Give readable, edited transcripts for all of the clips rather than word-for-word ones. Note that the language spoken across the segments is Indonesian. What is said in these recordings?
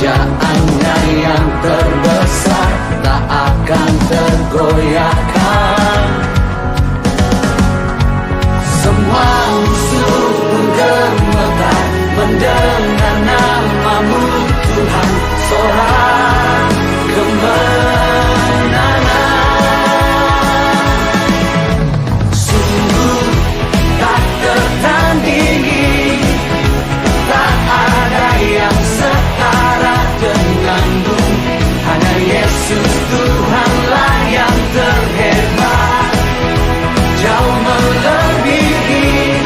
Kerajaannya yang terbesar tak akan tergoyahkan. Semua musuh pun gemetar mendengar namamu Tuhan. Sorak kemenangan, sungguh tak tertandingi, tak ada yang setara denganmu. Hanya Yesus Tuhanlah yang terhebat, jauh melebihi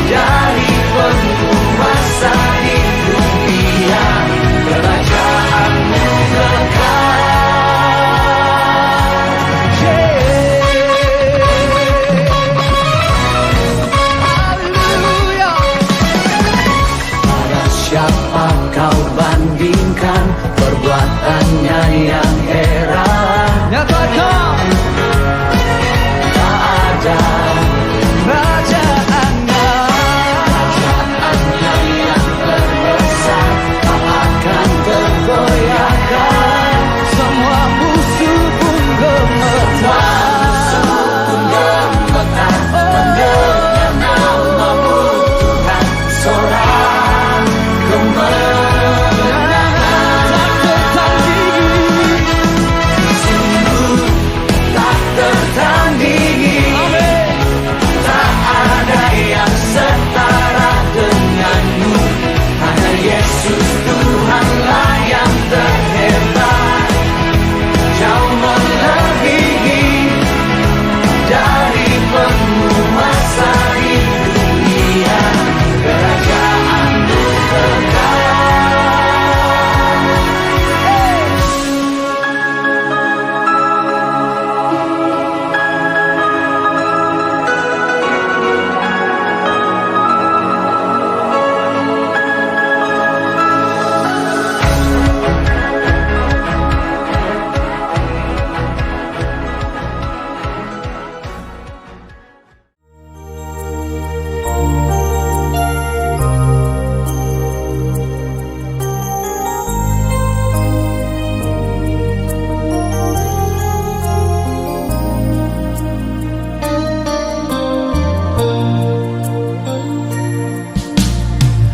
dari penguasa di dunia. Kerajaanmu kekal. Haleluya. Pada siapa kau bandingkan perbuatannya yang heran? Nyatakan tak ada. Kerajaannya yang terbesar tak akan tergoyahkan. Semua musuh pun gemetar mendengar namamu Tuhan. Sorak kemenangan tak tertandingi, sungguh tak tertandingi. Tak ada yang setara denganmu. Hanya Yesus Tuhanlah yang terhebat, jauh melebihi dari penguasa di dunia. Kerajaanmu kekal.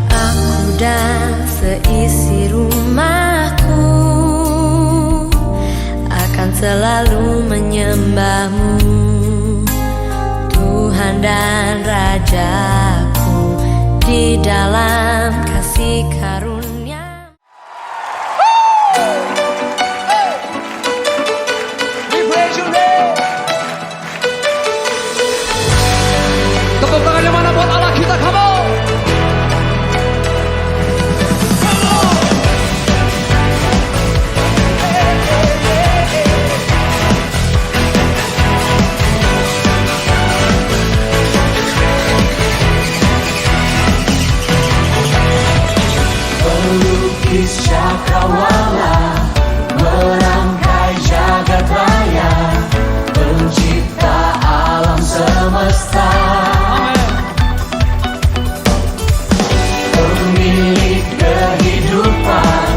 Aku dan seisi rumahku akan selalu menyembahmu, Tuhan dan Rajaku, di dalam kasih karunia. Tepuk tangannya mana buat Allah kita, kamu. Pelukis cakrawala merangkai jagat raya, pencipta alam semesta, pemilik kehidupan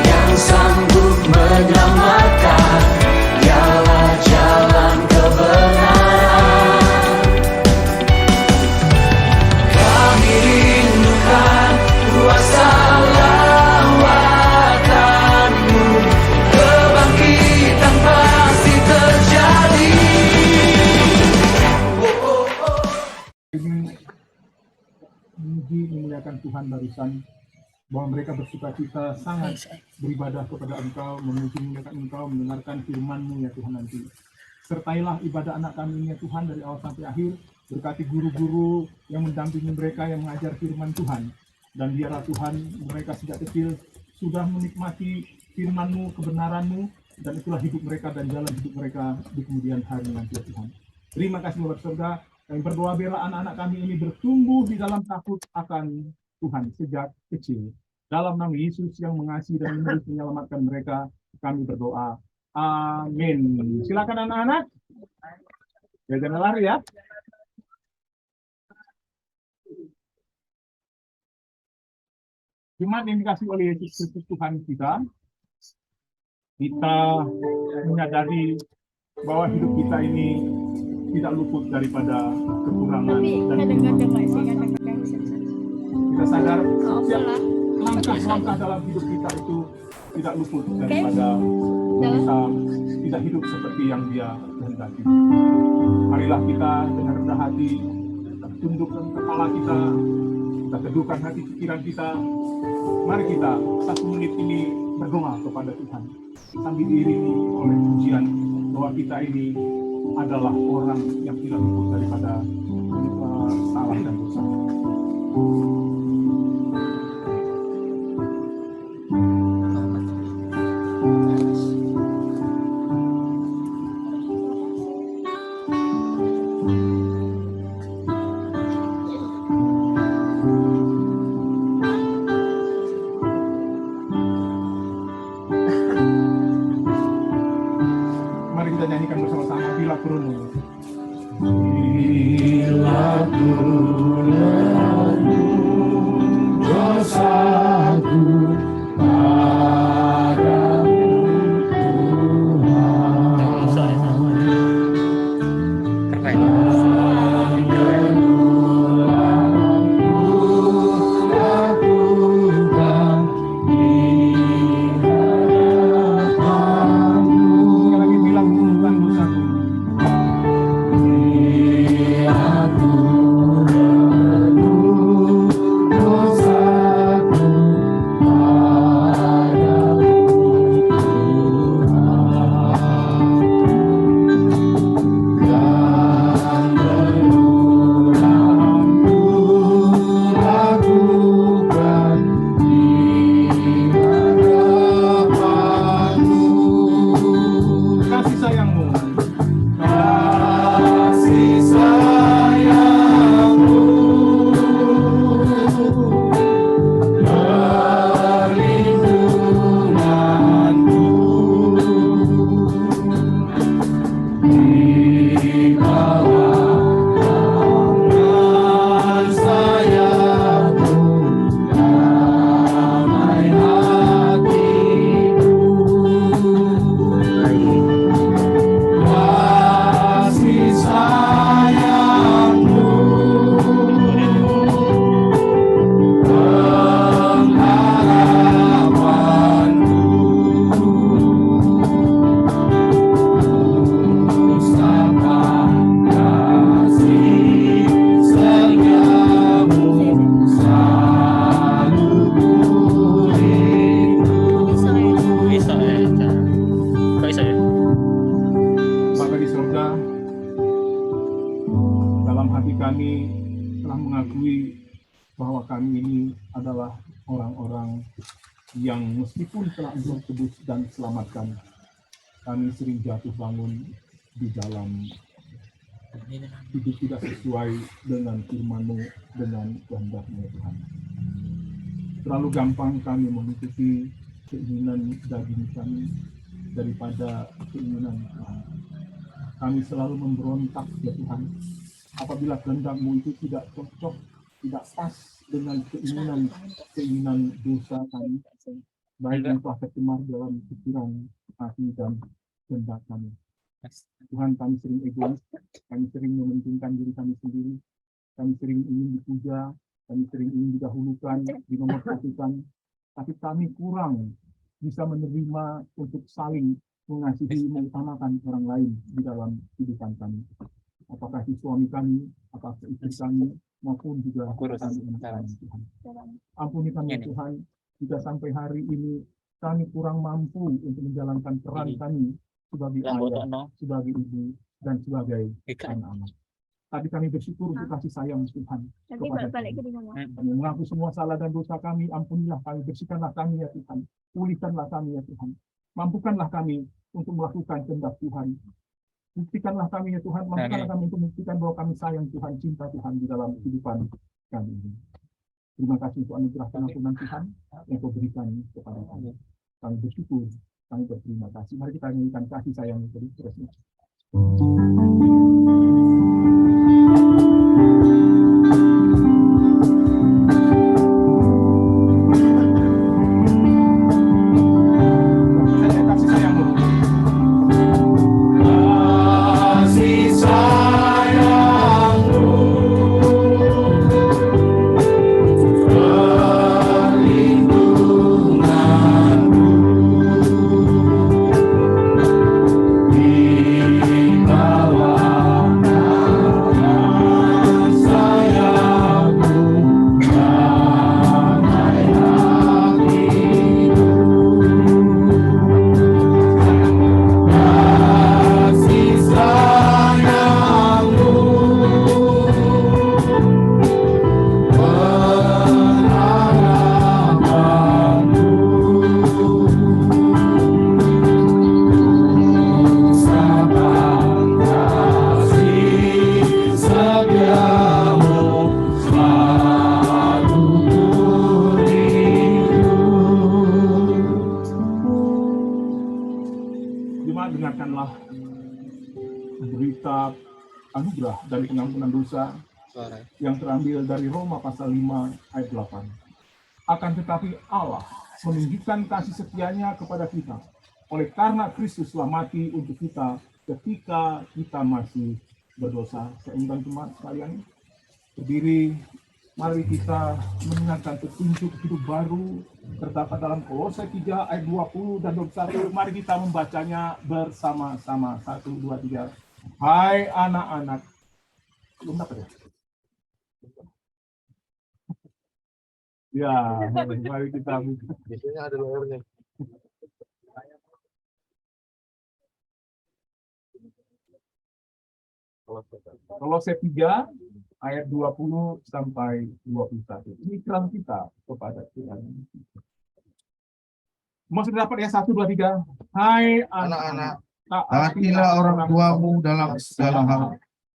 yang sanggup menyelamatkan. Dialah jalan kebenaran. Kami rindukan kuasa lawatanmu, kebangkitan pasti terjadi. Ingin memuji memuliakan Tuhan barusan, bahwa mereka bersukacita sangat beribadah kepada Engkau, memuji memuliakan Engkau, mendengarkan firman-Mu ya Tuhan nanti. Sertailah ibadah anak kami ya Tuhan dari awal sampai akhir, berkati guru-guru yang mendampingi mereka yang mengajar firman Tuhan, dan biarlah Tuhan mereka sejak kecil sudah menikmati firman-Mu, kebenaran-Mu, dan itulah hidup mereka dan jalan hidup mereka di kemudian hari nanti ya Tuhan. Terima kasih Bapak surga. Kami berdoa biarlah anak-anak kami ini bertumbuh di dalam takut akan Tuhan sejak kecil. Dalam nama Yesus yang mengasihi dan menyelamatkan mereka, kami berdoa. Amin. Silakan anak-anak. Jangan lari ya. Jemaat yang dikasih oleh Yesus Kristus Tuhan kita menyadari bahwa hidup kita ini tidak luput daripada kekurangan dan kelemahan. Kita sadar setiap langkah-langkah dalam hidup kita itu tidak luput daripada kita tidak hidup seperti yang Dia kehendaki. Marilah kita dengan rendah hati tundukkan kepala kita teduhkan hati pikiran kita. Mari kita 1 menit ini berdoa kepada Tuhan sambil diiringi oleh pujian bahwa kita ini adalah orang yang tidak luput daripada salah dan dosa. Mari kita nyanyikan bersama-sama Bila Kurungu. Bila kurungu dosaku padamu yang meskipun telah Engkau tebus dan selamatkan, kami sering jatuh bangun di dalam hidup tidak sesuai dengan firman-Mu, dengan kehendak-Mu Tuhan. Terlalu gampang kami mengikuti keinginan daging kami daripada keinginan Tuhan. Kami selalu memberontak ya Tuhan, apabila kehendak-Mu itu tidak cocok, tidak pas dengan keinginan dosa kami, baik yang telah tercemar dalam pikiran, hati, dan kehendak kami. Tuhan, kami sering egois, kami sering mementingkan diri kami sendiri, kami sering ingin dipuja, kami sering ingin didahulukan, dinomorsatukan, tapi kami kurang bisa menerima untuk saling mengasihi, mengutamakan orang lain di dalam kehidupan kami. Apakah itu suami kami, apakah istri kami, maupun juga anak-anak Tuhan. Ampuni kami Tuhan, jika sampai hari ini kami kurang mampu untuk menjalankan peran kami sebagai ayah, sebagai ibu, dan sebagai anak-anak. Tapi kami bersyukur untuk kasih sayang Tuhan kepada kami. Kami mengaku semua salah dan dosa kami, ampunilah kami, bersihkanlah kami ya Tuhan, pulihkanlah kami ya Tuhan, mampukanlah kami untuk melakukan kehendak Tuhan. Buktikanlah kami ya Tuhan, mampukanlah kami untuk membuktikan bahwa kami sayang Tuhan, cinta Tuhan di dalam kehidupan kami ini. Terima kasih untuk anugerah pengampunan Tuhan yang Kau berikan kepada kami. Kami bersyukur, kami berterima kasih. Mari kita nyanyikan kasih sayang terusnya. anugerah dan pengampunan dosa yang terambil dari Roma pasal 5 ayat 8. Akan tetapi Allah menunjukkan kasih setianya kepada kita oleh karena Kristus telah mati untuk kita ketika kita masih berdosa. Saya undang jemaat sekalian berdiri, mari kita mendengarkan petunjuk hidup baru terdapat dalam Kolose 3 ayat 20 dan 21. Mari kita membacanya bersama-sama. 1, 2, 3. Hai anak-anak. Belum dapat ya? Ya, mari kita buka. Biasanya ada layarnya. Kolose 3 ayat 20 sampai 21. Ini ikram kita kepada Tuhan. Maksud dapat ya 1, 2, 3. Hai anak-anak, taatilah orang tuamu dalam segala hal,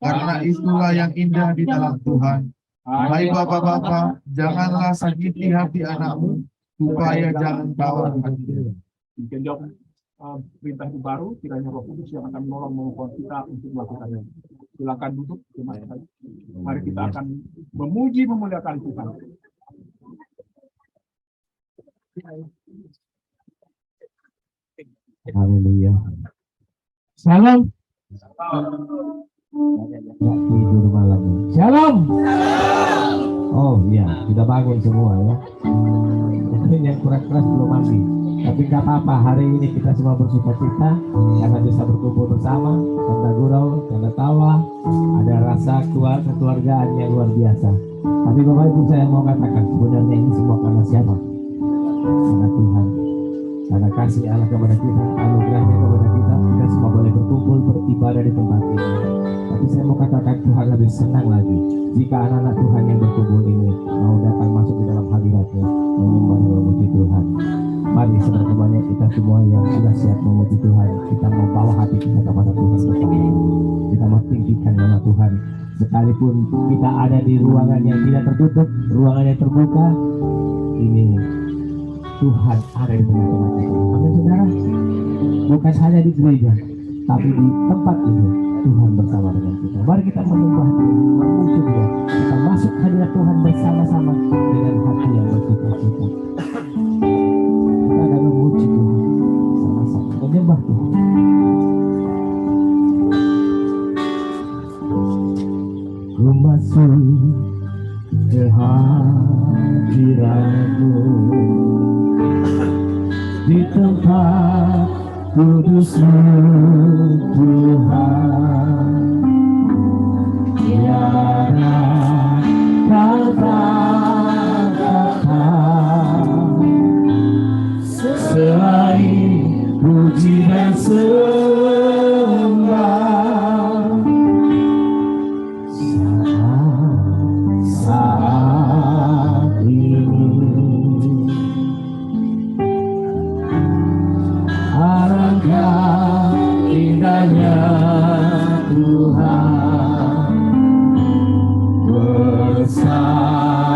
karena itulah yang indah di dalam Tuhan. Hai bapak-bapak, janganlah sakiti hati anakmu, supaya jangan bawa hati. Mungkin jawab perintah itu baru, kiranya Roh Kudus yang akan menolong mengukur kita untuk melakukannya. Silakan duduk, teman-teman. Mari kita akan memuji memuliakan Tuhan. Haleluya. Salam. Nggak tidur malam. Shalom. Oh iya, sudah bangun semua ya. Mungkin yang kurang keras belum mandi. Tapi nggak apa-apa, hari ini kita semua bersukacita karena bisa berkumpul bersama, tanda gurau, tanda tawa, ada rasa kekeluargaan yang luar biasa. Tapi Bapak Ibu, saya mau katakan sebenarnya ini semua karena siapa? Karena Tuhan. Karena kasih Allah kepada kita, anugerahnya kepada kita, kita semua boleh berkumpul beribadah di tempat ini. Tapi saya mau katakan Tuhan lebih senang lagi jika anak-anak Tuhan yang berkumpul ini mau datang masuk di dalam hadiratnya, menyembah dan memuji Tuhan. Mari semuanya kita semua yang sudah siap memuji Tuhan, kita mau bawa hati kita kepada Tuhan bersama. Kita mau tinggikan nama Tuhan. Sekalipun kita ada di ruangan yang tidak tertutup, ruangan yang terbuka, ini Tuhan ada di tengah-tengah kita. Amin saudara. Bukan hanya di gereja, tapi di tempat ini Tuhan bersama dengan kita. Mari kita menyembah Dia, memuji Dia. Kita masuk hadirat Tuhan bersama-sama dengan hati yang bersukacita. Kita akan memuji Tuhan sama-sama, menyembah Tuhan. Ku masuk ke hadirat-Mu di tempat kudus-Mu Tuhan, tiada kata-kata selain puji dan sembah. Saat ini alangkah indahnya Tuhan bersama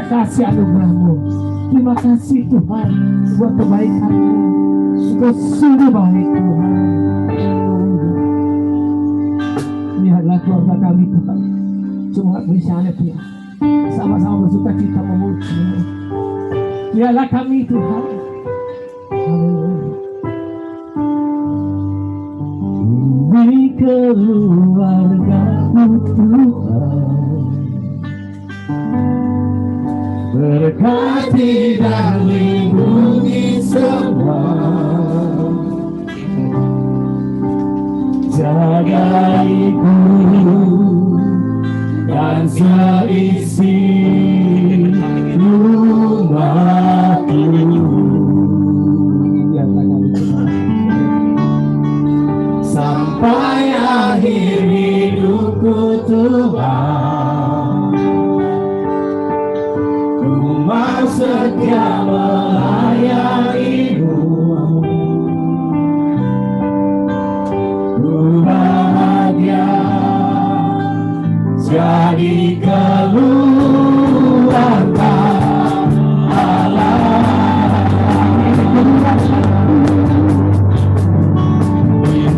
kasih anugerah-Mu. Terima kasih Tuhan buat kebaikan-Mu. Engkau sungguh baik Tuhan. Lihatlah keluarga kami Tuhan. Cuma bersama Tuhan. Sama-sama bersuka cita memuji. Lihatlah kami Tuhan. Ini keluarga-Mu Tuhan. Berkati dan lindungi semua, jagaiku dan seisi rumahku. Sampai akhir hidupku Tuhan, mau setia melayani-Mu. Ku bahagia jadi keluarga Allah.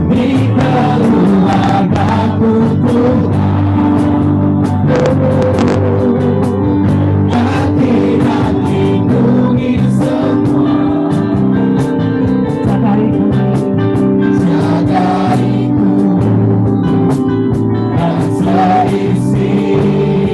Ini keluarga-Ku Tuhan. See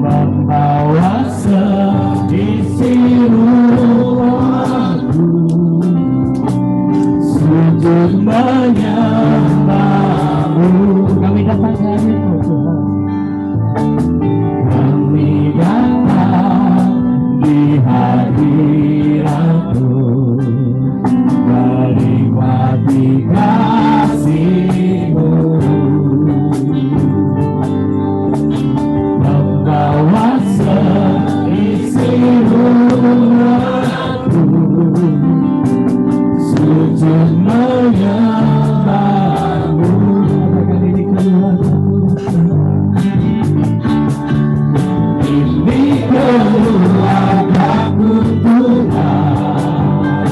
membawa seisi ruangku, sujud menyembahmu. Kami datang hadirat-Mu Tuhan, kami datang di hadirat-Mu, menikmati kasih-Mu, membawa seisi ruangku, sujud menyembahmu. Katakan ini keluarga-Mu, ini keluarga-Ku Tuhan,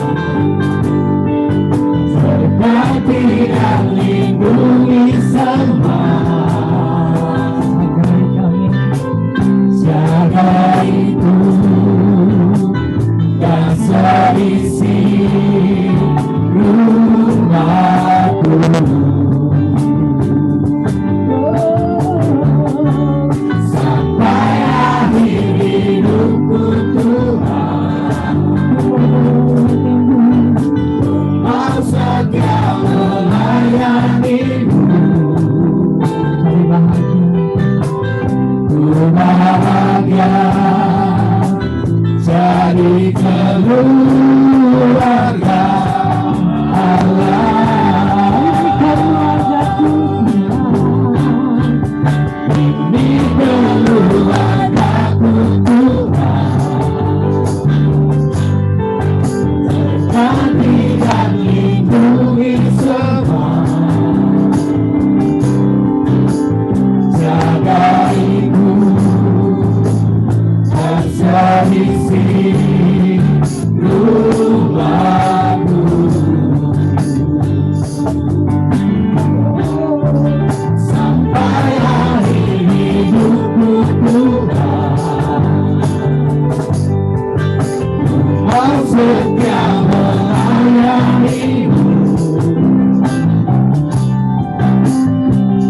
berkati dan lindungi semua, jaga itu dan seisi rumahku, sampai akhir hidupku Tuhan, mau setia melayani-Mu. Ku bahagia jadi keluarga Allah. Ini keluarga-Ku Tuhan, berkati dan lindungi semua, jaga ibu dan seisi rumahku, sampai akhir hidupku Tuhan, mau setia melayani-Mu.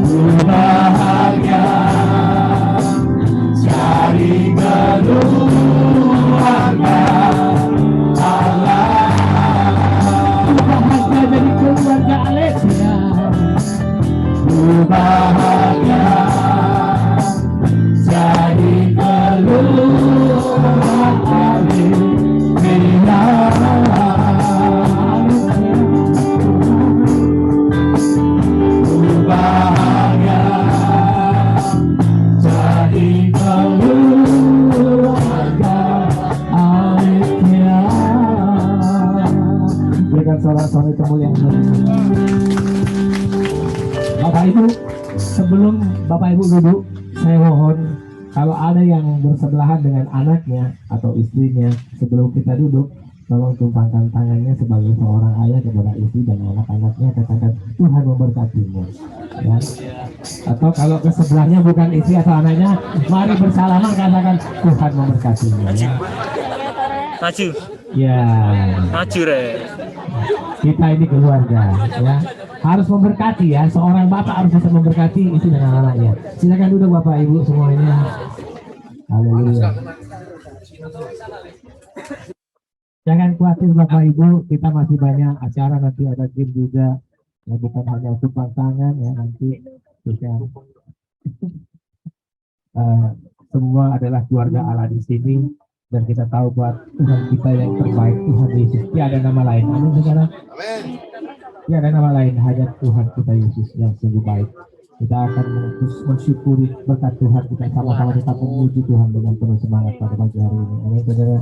Ku bahagia jadi keluarga Allah. Ku bahagia jadi keluarga Alesia. Ku bahagia jadi keluarga Alesia. Ku bahagia jadi keluarga Alesia. Berikan sorak-sorai kemuliaan. Bapak Ibu, sebelum Bapak Ibu duduk, saya mohon kalau ada yang bersebelahan dengan anaknya atau istrinya, sebelum kita duduk, tolong tumpangkan tangannya sebagai seorang ayah kepada istri dan anak-anaknya, katakan Tuhan memberkatimu. Ya. Atau kalau ke sebelahnya bukan istri atau anaknya, mari bersalaman katakan Tuhan memberkatimu. Ya. Maju. Ya. Maju re. Kita ini keluarga, ya. Harus memberkati ya. Seorang bapak harus bisa memberkati istri dan anak-anaknya. Silakan duduk Bapak Ibu semuanya. Haleluya. Jangan khawatir Bapak Ibu, kita masih banyak acara, nanti ada game juga. Ya, bukan hanya tumpang tangan ya, nanti bisa semua adalah keluarga Allah di sini, dan kita tahu buat Tuhan kita yang terbaik, Tuhan Yesus. Tiada nama lain. Amin saudara. Amin. Tiada nama lain, hanya Tuhan kita Yesus yang sungguh baik. Kita akan mensyukuri berkat Tuhan, kita sama-sama tetap memuji Tuhan dengan penuh semangat pada pagi hari ini. Amin saudara.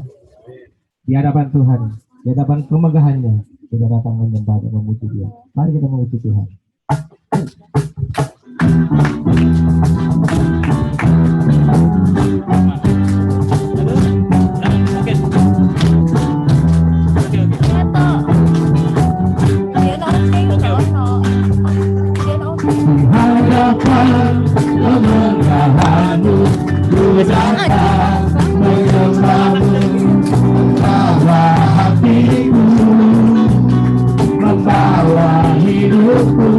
Di hadapan Tuhan, di hadapan kemegahannya, kita datang menyembah dan memuji Dia. Mari kita memuji Tuhan. Di hadapan kemegahan-Mu, ku datang menyembah-Mu. Membawa hatiku, membawa hidupku,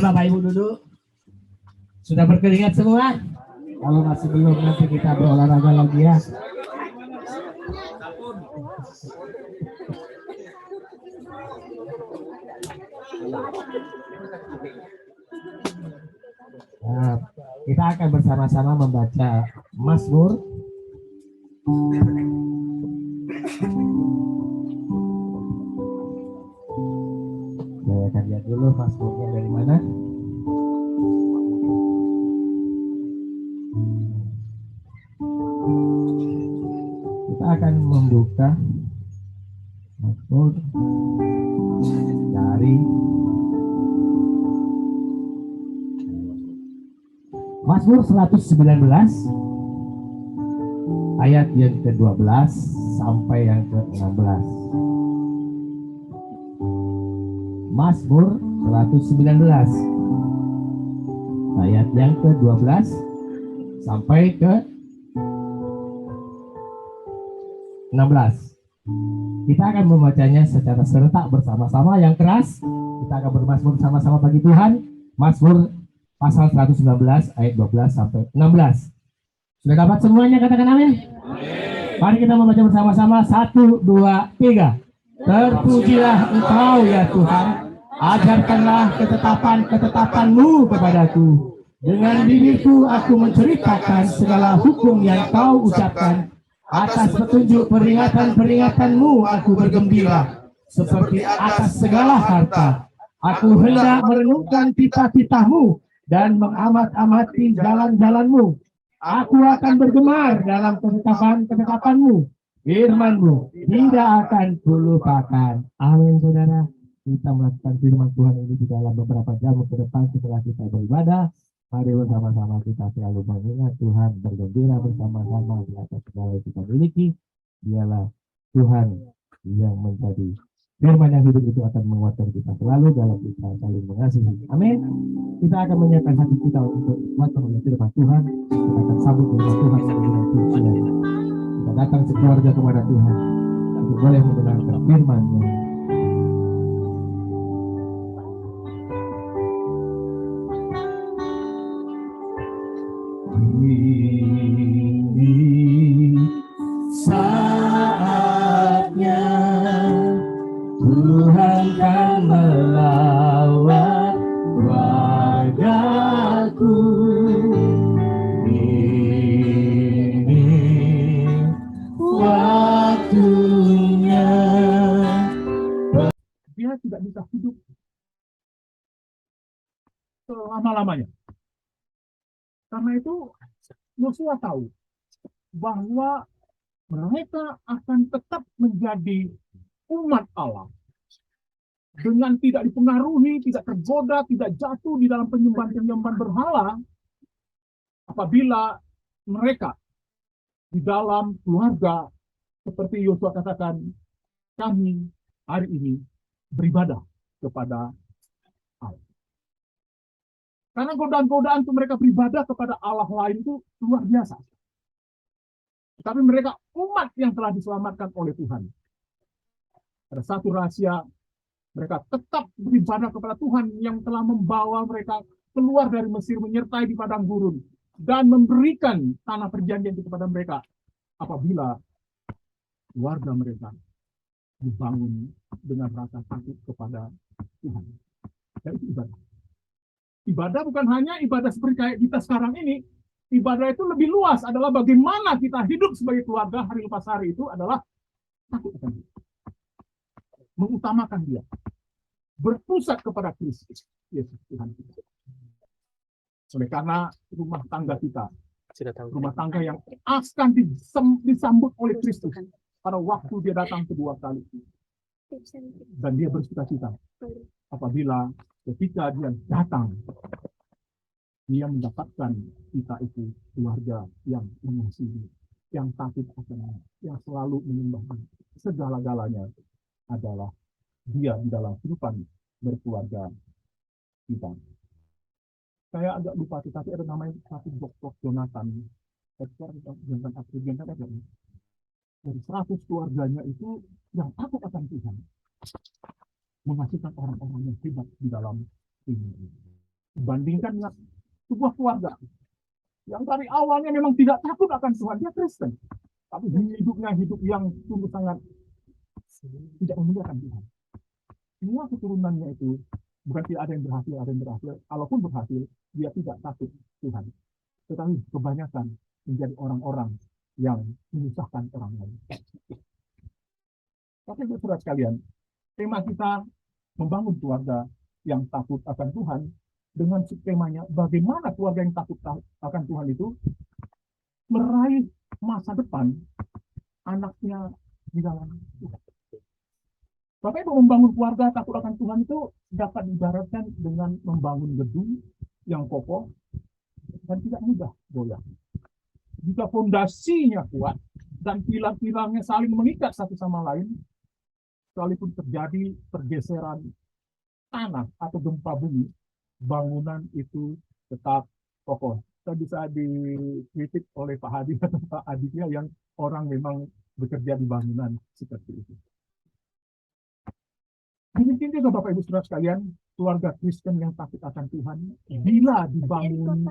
Bapak Ibu duduk. Sudah berkeringat semua? Kalau masih belum, nanti kita berolahraga lagi ya. Nah, kita akan bersama-sama membaca Mazmur. Saya akan lihat dulu Mazmurnya dari mana. Kita akan membuka Mazmur dari Mazmur 119 ayat yang ke-12 sampai yang ke-16. Mazmur 119 ayat yang ke-12 sampai ke-16. Kita akan membacanya secara serentak bersama-sama yang keras. Kita akan bermazmur sama-sama bagi Tuhan. Mazmur pasal 119 ayat 12 sampai 16. Sudah dapat semuanya, katakan amin. Mari kita membaca bersama-sama. 1, 2, 3. Terpujilah Engkau ya Tuhan, ajarkanlah ketetapan-ketetapan-Mu kepadaku. Dengan bibirku aku menceritakan segala hukum yang Kau ucapkan. Atas petunjuk peringatan-peringatan-Mu aku bergembira, seperti atas segala harta. Aku hendak merenungkan titah-titah-Mu dan mengamat-amati jalan-jalan-Mu. Aku akan bergemar dalam ketetapan-ketetapan-Mu. Firman-Mu tidak akan kulupakan. Amin, saudara. Kita melakukan firman Tuhan ini di dalam beberapa jam ke depan setelah kita beribadah. Mari bersama-sama kita selalu mengingat Tuhan, bergembira bersama-sama di atas segala yang kita miliki. Dialah Tuhan yang menjadi firman yang hidup itu akan menguatkan kita selalu dalam kita saling mengasihi. Amin. Kita akan menyiapkan hati kita untuk menguatkan oleh firman Tuhan. Kita akan sambut dengan Tuhan dengan pujian. Kita datang sekeluarga kepada Tuhan untuk boleh mendengarkan firman-Nya. Ini saatnya Tuhan kan melawat wajahku. Ini waktunya. Dia tidak bisa hidup selama-lamanya. Karena itu Yosua tahu bahwa mereka akan tetap menjadi umat Allah dengan tidak dipengaruhi, tidak tergoda, tidak jatuh di dalam penyembahan-penyembahan berhala apabila mereka di dalam keluarga seperti Yosua katakan, kami hari ini beribadah kepada Allah. Karena godaan-godaan untuk mereka beribadah kepada Allah lain itu luar biasa. Tapi mereka umat yang telah diselamatkan oleh Tuhan. Ada satu rahasia, mereka tetap beribadah kepada Tuhan yang telah membawa mereka keluar dari Mesir, menyertai di padang gurun, dan memberikan tanah perjanjian itu kepada mereka apabila keluarga mereka dibangun dengan rasa takut kepada Tuhan. Dan itu ibadah. Ibadah bukan hanya ibadah seperti kayak kita sekarang ini. Ibadah itu lebih luas, adalah bagaimana kita hidup sebagai keluarga hari lepas hari itu adalah takut akan Dia. Mengutamakan Dia. Berpusat kepada Kristus. Yesus Tuhan kita. Oleh karena rumah tangga kita, rumah tangga yang akan disambut oleh Kristus pada waktu Dia datang kedua kali. Dan Dia bersuka-cita apabila ketika Dia datang, Dia mendapatkan kita itu keluarga yang mengasihi, yang takut akan, yang selalu menyembah. Segala-galanya adalah Dia di dalam kehidupan berkeluarga kita. Saya agak lupa, tetapi ada namanya satu Dr. Jonathan. Dari 100 keluarganya itu yang takut akan Tuhan, menghasilkan orang-orang yang hebat di dalam ini. Bandingkan dengan sebuah keluarga yang dari awalnya memang tidak takut akan Tuhan, dia Kristen, tapi hidupnya hidup yang sungguh sangat tidak memuliakan Tuhan. Semua keturunannya itu bukan tidak ada yang berhasil, ada yang berhasil. Kalaupun berhasil, dia tidak takut Tuhan. Tetapi kebanyakan menjadi orang-orang yang menyusahkan orang lain. Tapi saudara sekalian, tema kita membangun keluarga yang takut akan Tuhan dengan temanya bagaimana keluarga yang takut akan Tuhan itu meraih masa depan anaknya di dalam Tuhan. Bapak Ibu, membangun keluarga takut akan Tuhan itu dapat diibaratkan dengan membangun gedung yang kokoh dan tidak mudah goyah. Jika fondasinya kuat dan pilar-pilarnya saling mengikat satu sama lain, sekalipun terjadi pergeseran tanah atau gempa bumi, bangunan itu tetap kokoh. Kita bisa dikritik oleh Pak Hadi atau Pak Aditya yang orang memang bekerja di bangunan seperti itu. Demikian juga Bapak Ibu Saudara sekalian, keluarga Kristen yang takut akan Tuhan, bila dibangun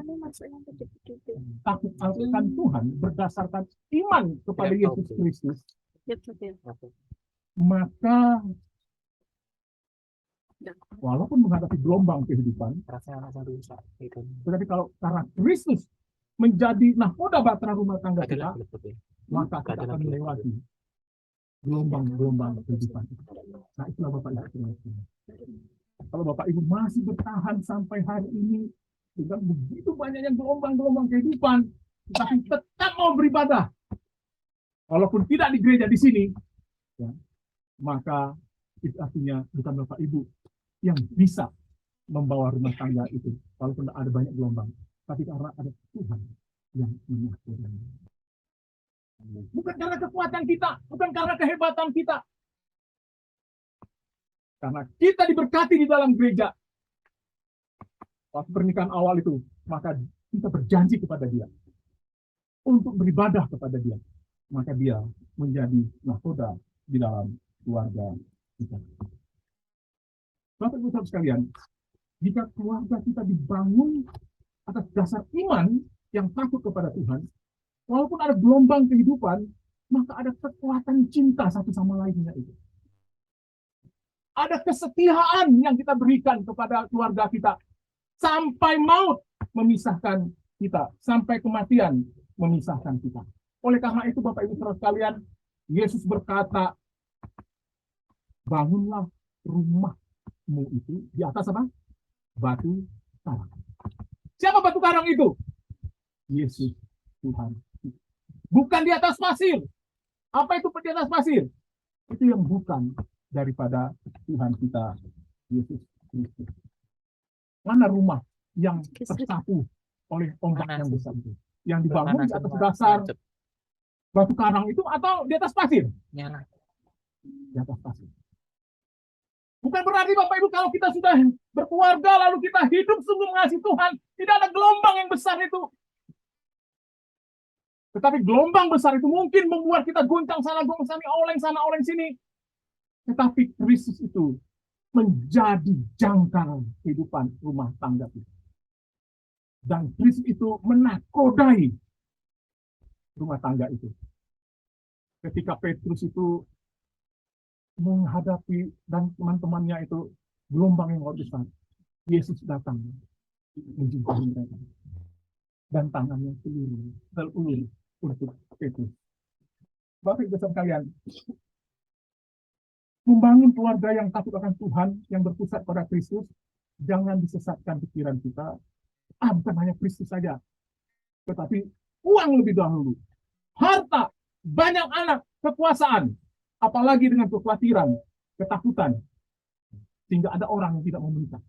takut akan Tuhan berdasarkan iman kepada Yesus Kristus, maka walaupun menghadapi gelombang kehidupan, tetapi kalau karena Kristus menjadi nahkoda bahtera rumah tangga kita, maka kita akan melewati gelombang-gelombang kehidupan. Nah, itulah Bapak Ibu. Kalau Bapak Ibu masih bertahan sampai hari ini dengan begitu banyaknya gelombang-gelombang kehidupan, tapi tetap mau beribadah, walaupun tidak di gereja di sini, ya, maka itu artinya bukan Bapak Ibu yang bisa membawa rumah tangga itu, walaupun ada banyak gelombang, tapi karena ada Tuhan yang mengaturnya. Bukan karena kekuatan kita, bukan karena kehebatan kita. Karena kita diberkati di dalam gereja. Waktu pernikahan awal itu, maka kita berjanji kepada dia untuk beribadah kepada dia. Maka dia menjadi nahkoda di dalam keluarga kita. Bapak Ibu sekalian, jika keluarga kita dibangun atas dasar iman yang takut kepada Tuhan, walaupun ada gelombang kehidupan, maka ada kekuatan cinta satu sama lainnya itu. Ada kesetiaan yang kita berikan kepada keluarga kita. Sampai maut memisahkan kita. Sampai kematian memisahkan kita. Oleh karena itu Bapak Ibu Saudara sekalian, Yesus berkata, bangunlah rumahmu itu di atas apa? Batu karang. Siapa batu karang itu? Yesus Tuhan. Bukan di atas pasir. Apa itu di atas pasir? Itu yang bukan daripada Tuhan kita, Yesus Kristus. Mana rumah yang tersapu oleh ombak yang besar itu? Yang dibangun di atas dasar batu karang itu atau di atas pasir? Di atas pasir. Bukan berarti Bapak Ibu kalau kita sudah berkeluarga lalu kita hidup sungguh mengasihi Tuhan, tidak ada gelombang yang besar itu. Tetapi gelombang besar itu mungkin membuat kita goncang sana, goncang sini, oleng sana, oleng sini. Tetapi Kristus itu menjadi jangkar kehidupan rumah tangga kita. Dan Kristus itu menakodai rumah tangga itu. Ketika Petrus itu menghadapi dan teman-temannya itu gelombang yang luar biasa, Yesus datang menjumpai mereka. Dan tangannya terulur untuk Petrus. Bapak Ibu sekalian, membangun keluarga yang takut akan Tuhan, yang berpusat pada Kristus, jangan disesatkan pikiran kita. Bukan hanya Kristus saja, tetapi uang lebih dahulu, harta, banyak anak, kekuasaan, apalagi dengan kekhawatiran, ketakutan, sehingga ada orang yang tidak mau menikah.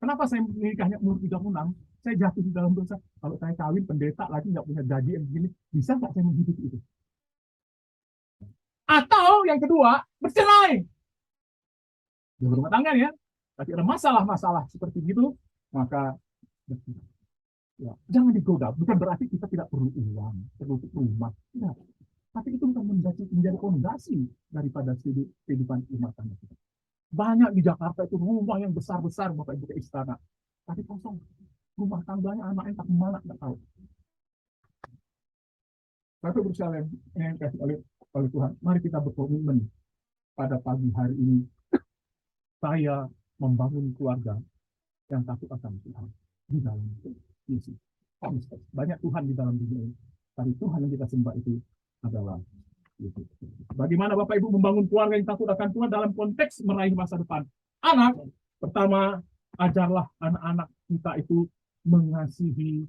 Kenapa saya menikahnya umur 36? Saya jatuh di dalam dosa. Kalau saya kawin pendeta lagi nggak punya gaji yang begini, bisa nggak saya menghidupi itu? Atau yang kedua, bercerai. Di rumah tangga ya, tapi ada masalah-masalah seperti itu, maka ya, jangan digoda. Bukan berarti kita tidak perlu uang, perlu rumah. Tidak. Tapi itu bukan menjadi fondasi daripada kehidupan rumah tangga kita. Banyak di Jakarta itu rumah yang besar-besar, Bapak Ibu, ke istana. tapi kosong. Rumah tangganya anaknya tak kemana, nggak tahu. Tapi berusaha yang dikasih oleh Tuhan, mari kita berkomitmen pada pagi hari ini, saya membangun keluarga yang takut akan Tuhan di dalam Yesus. Banyak Tuhan di dalam dunia ini, tapi Tuhan yang kita sembah itu adalah Yesus. Bagaimana Bapak Ibu membangun keluarga yang takut akan Tuhan dalam konteks meraih masa depan? Anak, pertama, ajarlah anak-anak kita itu mengasihi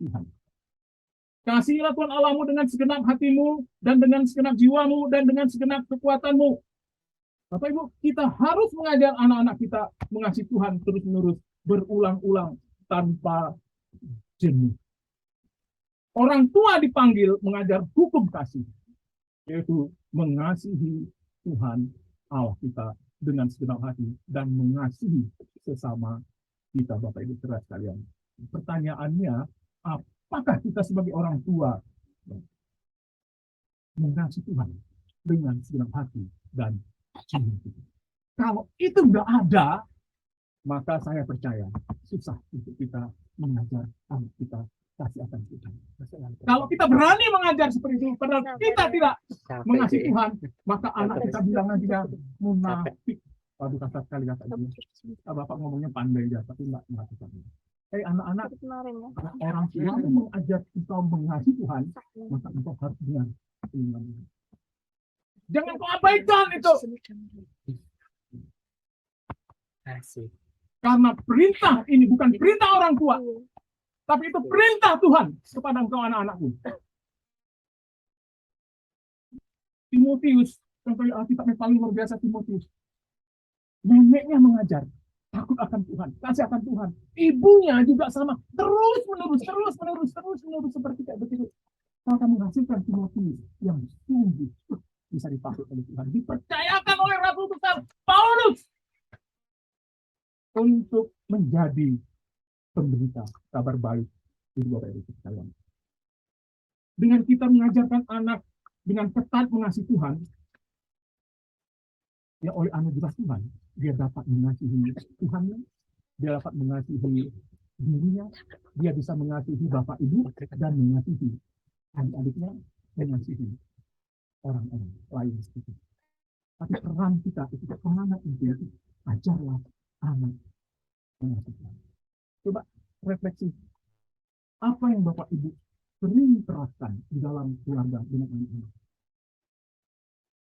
Tuhan. Kasihilah Tuhan Allahmu dengan segenap hatimu, dan dengan segenap jiwamu, dan dengan segenap kekuatanmu. Bapak Ibu, kita harus mengajar anak-anak kita mengasihi Tuhan terus-menerus, berulang-ulang, tanpa jenuh. Orang tua dipanggil mengajar hukum kasih, yaitu mengasihi Tuhan Allah kita dengan segenap hati, dan mengasihi sesama kita, Bapak Ibu saudara sekalian. Pertanyaannya, apakah kita sebagai orang tua mengasihi Tuhan dengan segenap hati dan jiwa kita? Kalau itu nggak ada, maka saya percaya susah untuk kita mengajar anak kita kasih akan Tuhan. Kalau kita berani mengajar seperti itu, padahal kita tidak mengasihi Tuhan, maka anak kita bilang nantinya munafik. Waduh, kasar sekali kata ini. Bapak ngomongnya pandai ya, tapi nggak melakukan. Anak-anak, orang tua yang mengajar engkau mengasihi Tuhan, maka engkau harus dengan iman. Jangan kau abaikan itu. Karena perintah ini bukan perintah orang tua, tapi itu perintah Tuhan kepada engkau anak-anakku. Timotius, contohnya Alkitab yang paling luar biasa, Timotius. Neneknya mengajar takut akan Tuhan, kasih akan Tuhan. Ibunya juga sama, terus menerus seperti kayak begitu. Maka menghasilkan Timotius yang sungguh bisa dipakai oleh Tuhan, dipercayakan oleh Rasul besar Paulus untuk menjadi pemberita kabar baik di luar dari sekalian. Dengan kita mengajarkan anak dengan ketat mengasihi Tuhan, ya oleh anugerah Tuhan, dia dapat mengasihi Tuhannya, dia dapat mengasihi dirinya, dia bisa mengasihi Bapak Ibu, dan mengasihi adik-adiknya, mengasihi orang-orang lain. Tapi peran kita itu anak itu, ajarlah anak mengasihi Tuhan. Coba refleksi, apa yang Bapak Ibu sering terapkan di dalam keluarga dengan anak-anak?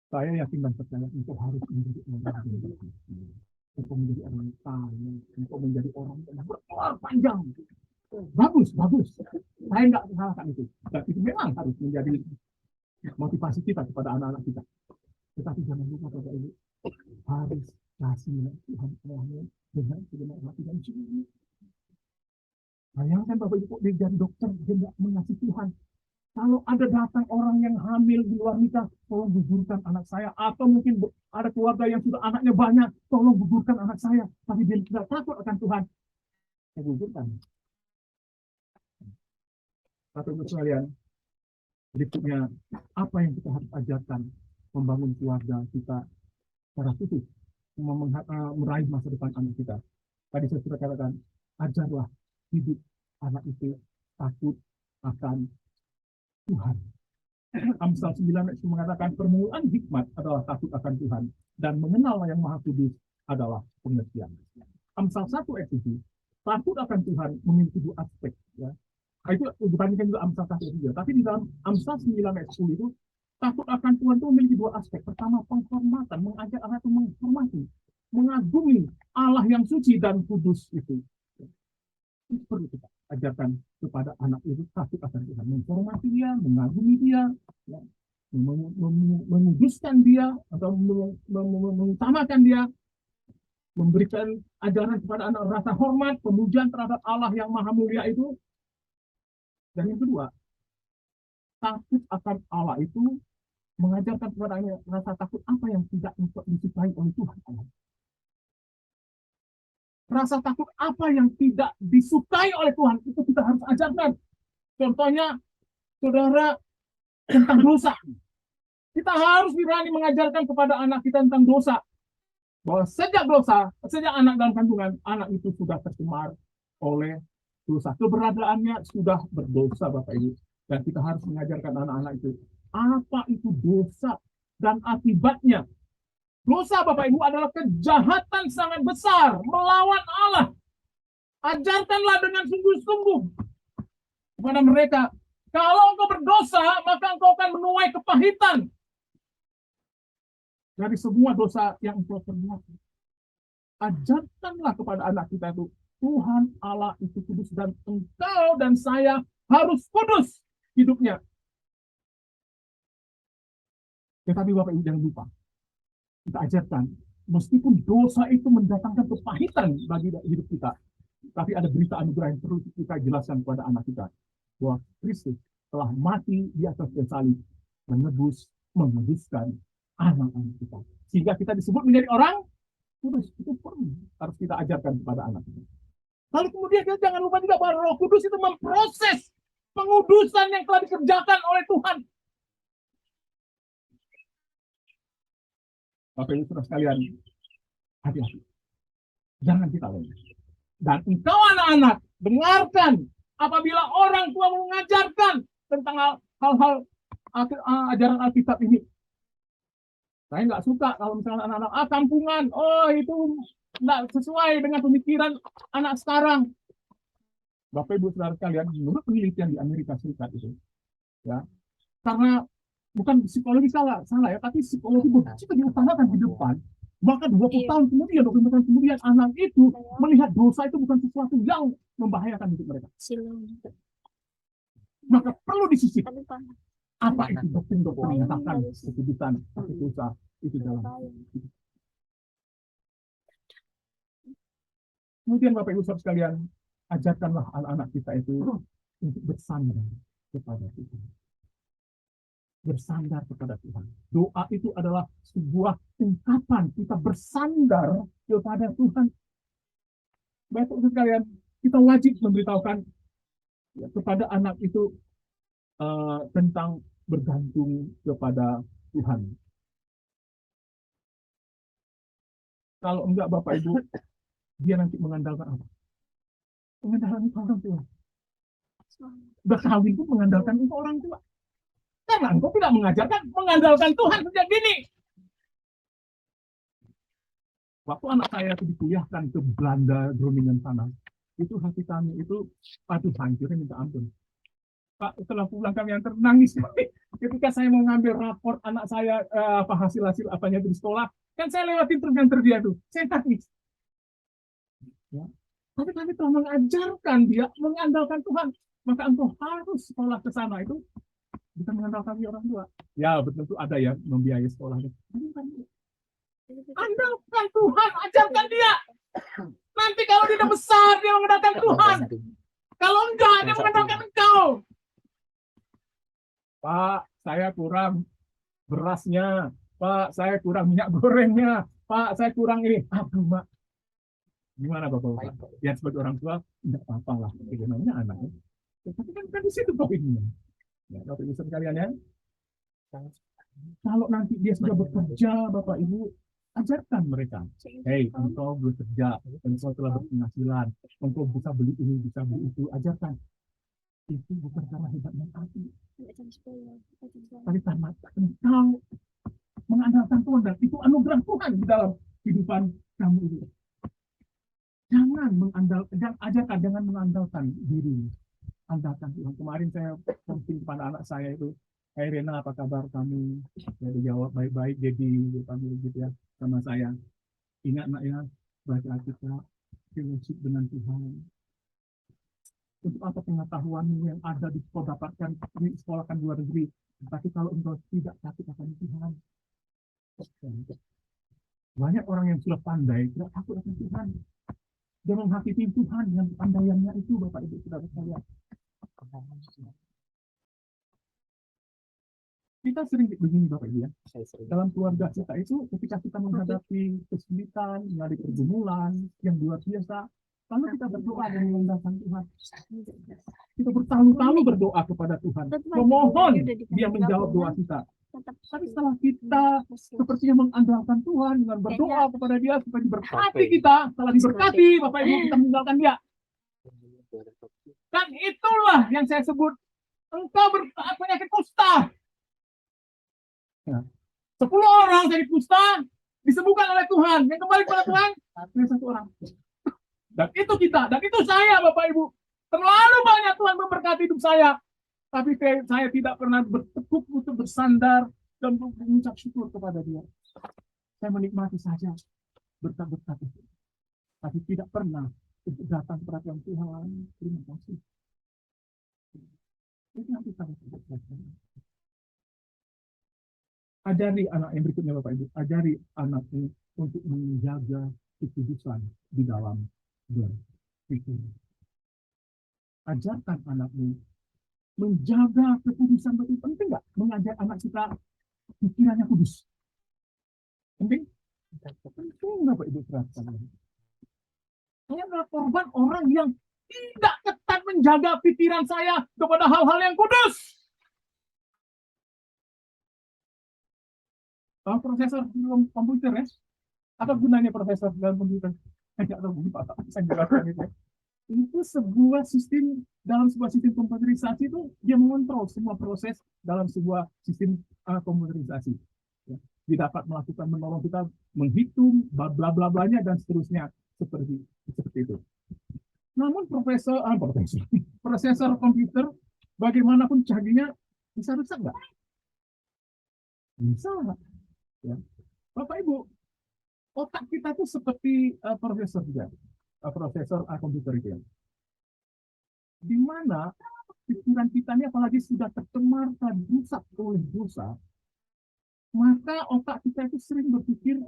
Saya yakin dan percaya engkau harus menjadi orang yang baik. Engkau menjadi orang yang kaya, engkau menjadi orang yang berkeluar panjang. Bagus. Saya nggak menghalangkan itu. Dan itu memang harus menjadi motivasi kita kepada anak-anak kita. Tetapi jangan lupa Bapak Ibu, harus kasih Tuhan Allahmu dengan segenap hati dan jiwa. Bayangkan Bapak Ibu, dia jadi dokter, dia nggak mengasihi Tuhan. Kalau ada datang orang yang hamil di luar nikah, tolong gugurkan anak saya. Atau mungkin ada keluarga yang sudah anaknya banyak, tolong gugurkan anak saya. Tapi dia tidak takut akan Tuhan. Saya gugurkan. Bapak-Ibu sekalian, berikutnya, apa yang kita harus ajarkan membangun keluarga kita secara khusus, meraih masa depan anak kita. Tadi saya sudah katakan, ajarlah hidup anak itu takut akan Tuhan. Amsal 9 mengatakan permulaan hikmat adalah takut akan Tuhan, dan mengenal yang Maha Kudus adalah pengertian. Amsal 1 ayat 7, takut akan Tuhan memiliki dua aspek. Ya. Itu dibandingkan juga Amsal 1 ayat 3. Tapi di dalam Amsal 9 ayat 10 itu, takut akan Tuhan itu memiliki dua aspek. Pertama, penghormatan, mengajak anak itu menghormati, mengagumi Allah yang suci dan kudus itu. Itu perlu kita ajarkan kepada anak itu takut akan Tuhan, menghormati dia, mengagumi dia, ya, menguduskan dia atau mengutamakan dia, memberikan ajaran kepada anak rasa hormat, pemujaan terhadap Allah yang maha mulia itu. Dan yang kedua, takut akan Allah itu mengajarkan kepada anak rasa takut apa yang tidak disukai oleh Tuhan. Rasa takut apa yang tidak disukai oleh Tuhan, itu kita harus ajarkan. Contohnya, saudara, tentang dosa. Kita harus berani mengajarkan kepada anak kita tentang dosa. Bahwa sejak anak dalam kandungan, anak itu sudah tercemar oleh dosa. Keberadaannya sudah berdosa, Bapak Ibu. Dan kita harus mengajarkan anak-anak itu apa itu dosa dan akibatnya. Dosa, Bapak Ibu, adalah kejahatan sangat besar melawan Allah. Ajarkanlah dengan sungguh-sungguh kepada mereka, kalau engkau berdosa, maka engkau akan menuai kepahitan dari semua dosa yang engkau perbuat. Ajarkanlah kepada anak kita itu, Tuhan Allah itu kudus dan engkau dan saya harus kudus hidupnya. Tetapi Bapak Ibu jangan lupa, kita ajarkan, meskipun dosa itu mendatangkan kepahitan bagi hidup kita, tapi ada berita anugerah yang perlu kita jelaskan kepada anak kita, bahwa Kristus telah mati di atas kayu salib, menebuskan anak-anak kita, sehingga kita disebut menjadi orang kudus. Itu perlu harus kita ajarkan kepada anak kita. Lalu kemudian kita jangan lupa juga bahwa Roh Kudus itu memproses pengudusan yang telah dikerjakan oleh Tuhan. Bapak Ibu Saudara sekalian, hati-hati, jangan kita lengah. Dan engkau anak-anak, dengarkan apabila orang tua mengajarkan tentang hal-hal ajaran Alkitab ini. Saya nggak suka kalau misalnya anak-anak kampungan, itu nggak sesuai dengan pemikiran anak sekarang. Bapak Ibu Saudara sekalian, menurut penelitian di Amerika Serikat itu, ya, karena bukan psikologi salah ya, tapi psikologi jika diutamakan di depan, maka 20 tahun kemudian, 25 tahun kemudian, anak itu melihat dosa itu bukan sesuatu yang membahayakan hidup mereka. Maka perlu disisip. Apa itu doktrin-doktrin yang menyatakan keputusan dosa itu dalam hidup. Kemudian Bapak Ibu Saudara sekalian, ajarkanlah anak-anak kita itu untuk bersandar kepada Tuhan. Bersandar kepada Tuhan. Doa itu adalah sebuah ungkapan kita bersandar kepada Tuhan. Bapak Ibu sekalian, kita wajib memberitahukan kepada anak itu tentang bergantung kepada Tuhan. Kalau enggak Bapak Ibu, dia nanti mengandalkan apa? Mengandalkan orang tua. Berkawin pun mengandalkan orang tua. Karena engkau tidak mengajarkan mengandalkan Tuhan sejak dini. Waktu anak saya itu dikuliahkan ke Belanda, Groningen sana, itu hati kami itu, aduh hancurnya minta ampun. Pak, setelah pulang kami yang ternangis. Ketika saya mau ngambil raport anak saya, hasil apanya di sekolah, kan saya lewatin terus yang dia tuh. Saya nangis. Ya. Tapi kami telah mengajarkan dia mengandalkan Tuhan. Maka engkau harus sekolah ke sana itu bisa mengandalkan orang tua. Ya, betul ada ya membiayai sekolahnya. Andalkan Tuhan, ajarkan dia. Nanti kalau dia udah besar, dia mengandalkan Tuhan. Kalau enggak, dia mengandalkan engkau. Pak, saya kurang berasnya. Pak, saya kurang minyak gorengnya. Pak, saya kurang ini. Aduh, Mak. Gimana Bapak? Ya sebagai orang tua, enggak apa-apa lah. Itu namanya anaknya. Tapi kan di situ poinnya. Ya, Bapak Ibu sekalian ya. Kalau nanti dia sudah bekerja, Bapak Ibu, ajarkan mereka. Hei, engkau bekerja, engkau telah berpenghasilan, engkau bisa beli ini, bisa beli itu, ajarkan. Itu bukan karena hebatnya hati. Tapi karena engkau mengandalkan Tuhan, dan itu anugerah Tuhan di dalam kehidupan kamu itu. Jangan jangan mengandalkan diri. Andalkan Tuhan. Kemarin saya posting kepada anak saya itu, "Hai Rena, apa kabar kamu?" Dia dijawab baik-baik, jadi panggil gitu ya sama saya. Ingat nak ya, baca Alkitab, fellowship dengan Tuhan. Untuk apa pengetahuanmu yang ada di sekolah dapatkan di sekolahkan luar negeri, tapi kalau engkau tidak takut akan Tuhan. Banyak orang yang sudah pandai tidak takut akan Tuhan. Dia menghakimi Tuhan dengan pandaiannya itu, Bapak Ibu Saudara sekalian. Kita sering begini Bapak Ibu ya. Dalam keluarga kita itu ketika kita menghadapi kesulitan, menghadapi pergumulan yang luar biasa, lalu kita berdoa dan mengandalkan Tuhan. Kita bertalu-talu berdoa kepada Tuhan, memohon Dia menjawab doa kita. Tapi setelah kita sepertinya mengandalkan Tuhan dengan berdoa kepada Dia supaya diberkati kita, setelah diberkati Bapak Ibu kita meninggalkan Dia. Dan itulah yang saya sebut engkau penyakit kusta. Ya. 10 orang sakit kusta disembuhkan oleh Tuhan. Yang kembali kepada Tuhan hanya 1 orang. Dan itu kita, dan itu saya, Bapak Ibu. Terlalu banyak Tuhan memberkati hidup saya. Tapi saya tidak pernah bertekuk untuk bersandar dan mengucap syukur kepada Dia. Saya menikmati saja berkat-berkat itu. Tapi tidak pernah untuk datang kepada Tuhan. Terima kasih. Itu yang kita lakukan. Ajari anak yang berikutnya, Bapak Ibu. Ajari anak ini untuk menjaga kekudusan di dalam berpikir. Ajarkan anak ini menjaga kekudusan betul. Penting nggak mengajar anak kita pikirannya kudus? Penting? Penting, Bapak Ibu perhatikan. Saya adalah korban orang yang tidak ketat menjaga pikiran saya kepada hal-hal yang kudus. Profesor dalam komputer ya? Apa gunanya profesor dalam komputer? Saya nggak tahu Pak. Saya nggak tahu itu. Itu sebuah sistem, dalam sebuah sistem komputerisasi itu dia mengontrol semua proses dalam sebuah sistem komputerisasi. Ya. Dia dapat melakukan, menolong kita menghitung bla bla bla blanya dan seterusnya seperti itu. Namun prosesor komputer bagaimanapun canggihnya bisa rusak nggak? Bisa. Ya. Bapak Ibu, otak kita itu seperti prosesor juga. Prosesor komputer itu ya. Di mana pikiran kita ini apalagi sudah tercemar dan rusak oleh dosa, maka otak kita itu sering berpikir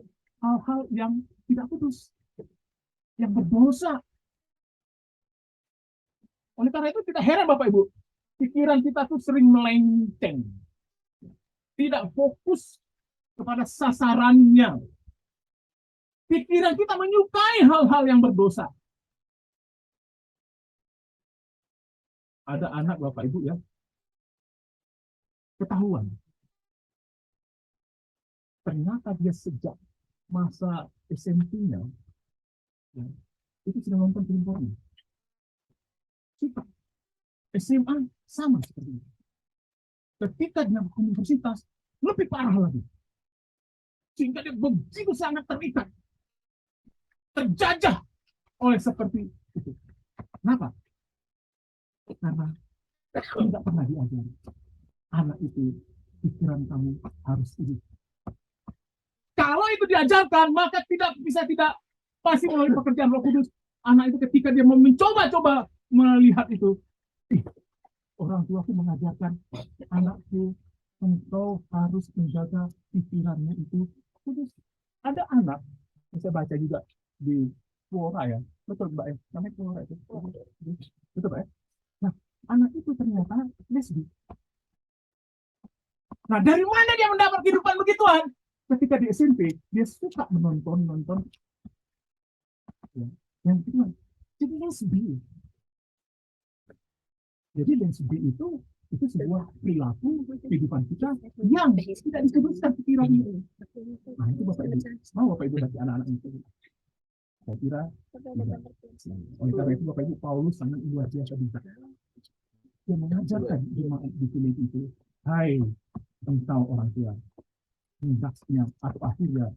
hal-hal yang tidak kudus, yang berdosa. Oleh karena itu tidak heran Bapak Ibu, pikiran kita tuh sering melenceng, tidak fokus kepada sasarannya. Pikiran kita menyukai hal-hal yang berdosa. Ada anak Bapak Ibu ya, ketahuan. Ternyata dia sejak masa SMP-nya, ya, itu sudah nonton film porno. Suka. SMA sama seperti itu. Ketika dia ke universitas, lebih parah lagi. Sehingga dia begitu sangat terikat, terjajah oleh seperti itu. Kenapa? Karena tidak pernah diajari. Anak itu, pikiran kamu harus ini. Kalau itu diajarkan, maka tidak pasti melalui pekerjaan Roh Kudus. Anak itu ketika dia mencoba-coba melihat itu, orang tuaku mengajarkan anakku, engkau harus menjaga pikirannya itu kudus. Ada anak, saya baca juga di Quora ya, betul Mbak ya, namanya Quora itu, betul Mbak ya. Nah, anak itu ternyata lesbi. Nah, dari mana dia mendapat kehidupan begituan? Ketika di SMP, dia suka menonton ya, yang kedua, jadi lesbi. Jadi lesbi itu sebuah perilaku kehidupan kita yang tidak disebutkan pikiran ini. Nah, itu Bapak Ibu. Mau Bapak Ibu bagi anak-anak itu? Saya kira, oleh karena itu Bapak Ibu, Paulus sangat luar biasa bijak. Dia mengajarkan jemaat di Filipi itu, hai engkau orang tua, hendaknya atau akhirnya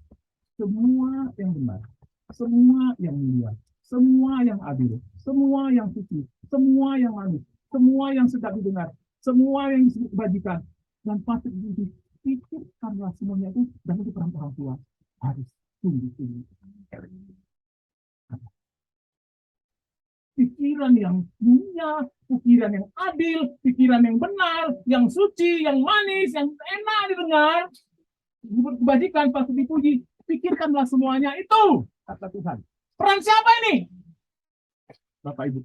semua yang benar, semua yang mulia, semua yang adil, semua yang suci, semua yang manis, semua yang sedap didengar, semua yang disebut kebajikan, dan patut dipikirkanlah semuanya itu, dan itu peran orang tua harus sungguh-sungguh. Pikiran yang mulia, pikiran yang adil, pikiran yang benar, yang suci, yang manis, yang enak didengar, kebajikan patut dipuji. Pikirkanlah semuanya itu, kata Tuhan. Peran siapa ini? Bapak Ibu.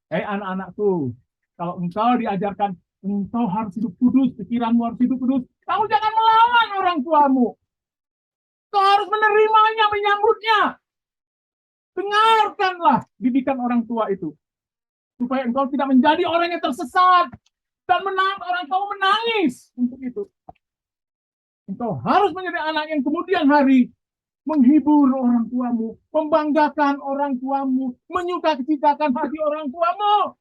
Anak-anakku, kalau engkau diajarkan, engkau harus hidup kudus, pikiranmu harus hidup kudus, kamu jangan melawan orang tuamu. Kau harus menerimanya, menyambutnya. Dengarkanlah didikan orang tua itu. Supaya engkau tidak menjadi orang yang tersesat. Dan orang tua menangis untuk itu. Engkau harus menjadi anak yang kemudian hari menghibur orang tuamu, membanggakan orang tuamu, menyukacitakan hati orang tuamu.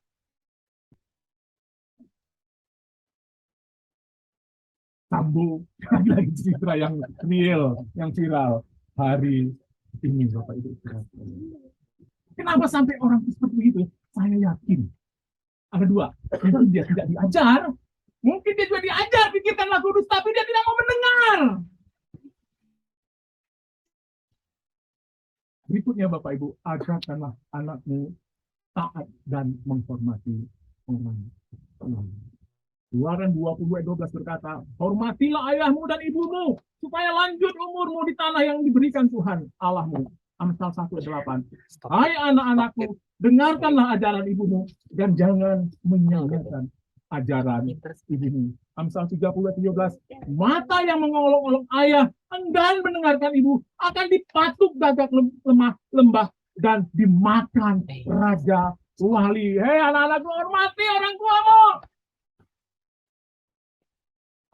Sambung lagi citra yang real, yang viral hari ini, Bapak Ibu. Kenapa sampai orang seperti itu? Saya yakin ada dua. Mungkin dia tidak diajar, mungkin dia juga diajar pikirkanlah kudus, tapi dia tidak mau mendengar. Berikutnya Bapak Ibu, ajarkanlah anakmu taat dan menghormati orang tua. Keluaran 20:12 berkata, hormatilah ayahmu dan ibumu, supaya lanjut umurmu di tanah yang diberikan Tuhan Allahmu. Amsal 1:8. Hai anak-anakku, dengarkanlah ajaran ibumu, dan jangan menyalahkan ajaran ibumu. Amsal 30:17. Mata yang mengolok-olok ayah, enggan mendengarkan ibu, akan dipatuk gagak lemah lembah, dan dimakan raja wali. Hei anak-anakku, hormati orang tuamu.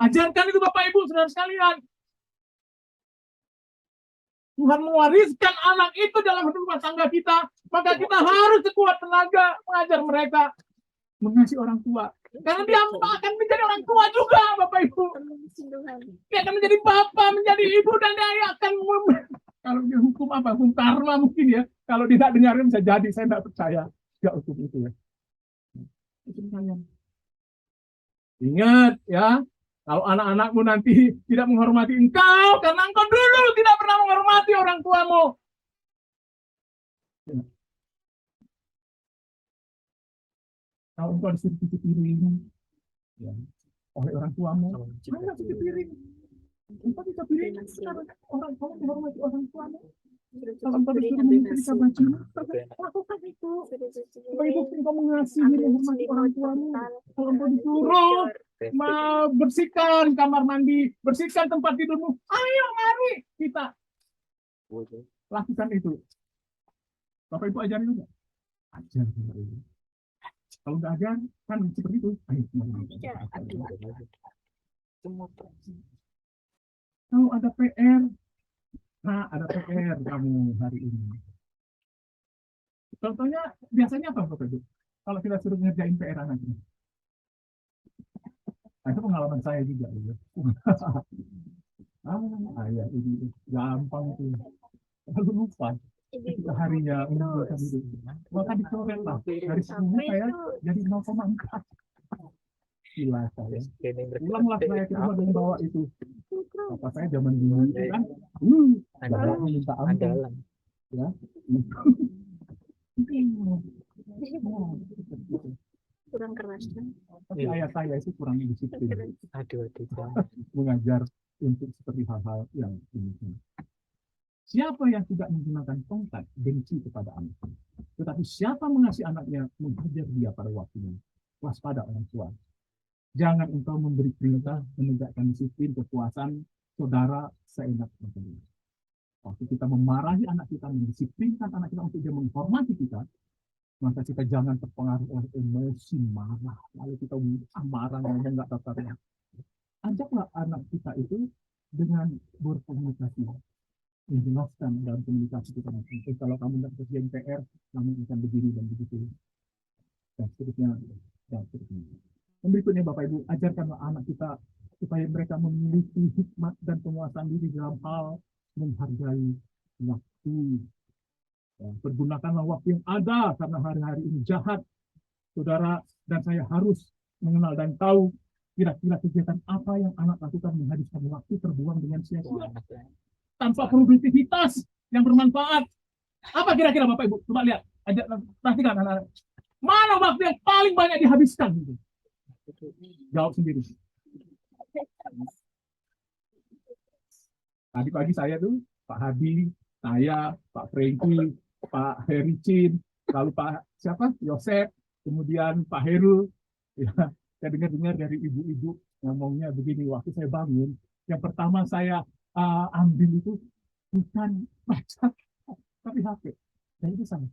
Ajarkan itu Bapak Ibu, saudara sekalian. Tuhan mewariskan anak itu dalam hidup rumah tangga kita, maka kita harus sekuat tenaga mengajar mereka mengasihi orang tua. Karena dia akan menjadi orang tua juga, Bapak Ibu. Dia akan menjadi bapak, menjadi ibu, dan dia akan kalau dia hukum apa? Hukum karma mungkin ya. Kalau tidak dengarkan bisa jadi, saya tidak percaya. Tidak hukum itu ya. Itu kalian. Ingat ya. Kalau anak-anakmu nanti tidak menghormati engkau, karena engkau dulu tidak pernah menghormati orang tuamu. Kalau engkau disuruh cuci piring ya, oleh orang tuamu, hanya cuci piring. Engkau bisa piring, orang kamu menghormati orang tuamu. Kalau engkau disuruh menyetrika baju, lakukan itu. Supaya ibu engkau mengasihi, menghormati orang tuamu. Kalau engkau disuruh bersihkan kamar mandi, bersihkan tempat tidurmu, ayo mari kita lakukan itu. Bapak Ibu ajarin juga. Ajar. Kalau nggak ajar, kan seperti itu. Ayo, kalau ada PR, nah ada PR kamu hari ini. Contohnya biasanya apa Bapak Ibu? Kalau kita suruh ngerjain PR anaknya. Nah, itu pengalaman saya juga. Ya. Ya, ini gampang itu. Lalu lupa. Ketika harinya menunjukkan itu. Maka dicoret lah. Dari 10 saya jadi 0,4. Gila saya. Ulanglah saya ke rumah dengan bawa itu. Apa saya zaman dulu itu kan. Minta ampun. Ya. Kurang keras kan? Tapi ayah saya itu kurang disiplin. Mengajar untuk seperti hal-hal yang ini. Siapa yang tidak menggunakan tongkat benci kepada anak? Tetapi siapa mengasihi anaknya, menghajar dia pada waktunya. Waspada orang tua. Jangan engkau memberi perintah menegakkan disiplin kekuasaan saudara seenak hati. Waktu kita memarahi anak kita, mendisiplinkan anak kita untuk dia menghormati kita, maka kita jangan terpengaruh oleh emosi marah. Lalu kita marah, ngomong nggak tatarnya. Ajaklah anak kita itu dengan berkomunikasi. Menjelaskan dalam komunikasi kita nanti. Kalau kamu tidak kerjain PR, kamu akan begini dan begitu. Dan seterusnya. Dan seterusnya. Dan berikutnya Bapak Ibu, ajarkanlah anak kita supaya mereka memiliki hikmat dan penguasaan diri dalam hal menghargai waktu. Ya, pergunakanlah waktu yang ada karena hari-hari ini jahat. Saudara dan saya harus mengenal dan tahu kira-kira kegiatan apa yang anak lakukan menghabiskan waktu terbuang dengan sia-sia. Tanpa produktivitas yang bermanfaat. Apa kira-kira Bapak Ibu? Coba lihat, perhatikan anak-anak. Mana waktu yang paling banyak dihabiskan? Jawab sendiri. Tadi pagi saya tuh, Pak Hadi, saya, Pak Franky, Pak Hericin, lalu Pak siapa? Yosef, kemudian Pak Heru. Ya, saya dengar dari ibu-ibu ngomongnya begini, waktu saya bangun, yang pertama saya ambil itu bukan baca, tapi HP. Dan itu sama.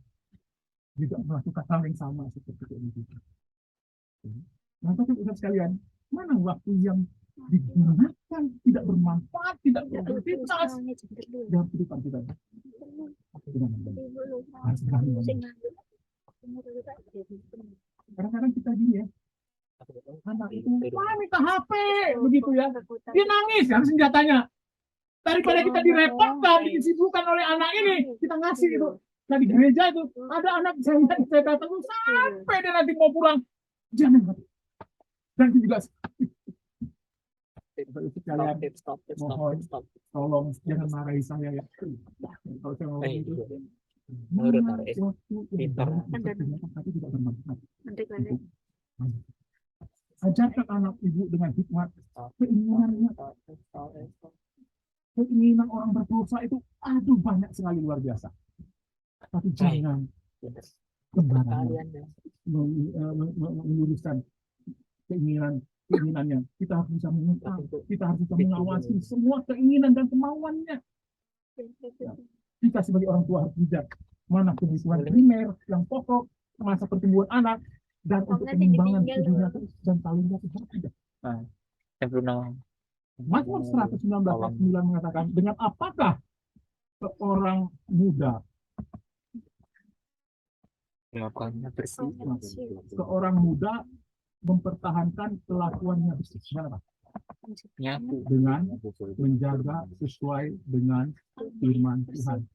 Juga melakukan hal yang sama seperti itu. Nah, tapi sekalian, mana waktu yang digunakan, tidak bermanfaat, tidak produktivitas dalam kehidupan kita. Kadang-kadang kita gini ya, anak itu minta HP begitu ya, dia nangis kan senjatanya. Daripada kita direpotkan, disibukkan oleh anak ini, kita ngasih itu. Nah di gereja itu ada anak saya datang sampai dia nanti mau pulang, jangan. Dan itu juga kalian mohon tolong jangan marahi saya ya. Kalau saya ngomong itu, tapi tidak bermanfaat. Ajarkan anak ibu dengan hikmat, keinginan orang berdosa itu aduh banyak sekali, luar biasa. Tapi jangan sembarangan meluruskan keinginannya. Kita harus bisa mengungkap, kita harus bisa mengawasi semua keinginan dan kemauannya. Kita sebagai orang tua harus bijak mana kebutuhan primer yang pokok masa pertumbuhan anak dan untuk pengembangan tubuhnya dan talentnya itu harus ada. Mazmur 119 ayat 9 mengatakan, dengan apakah seorang muda mempertahankan kelakuannya bersih? Dengan menjaga sesuai dengan firman Tuhan.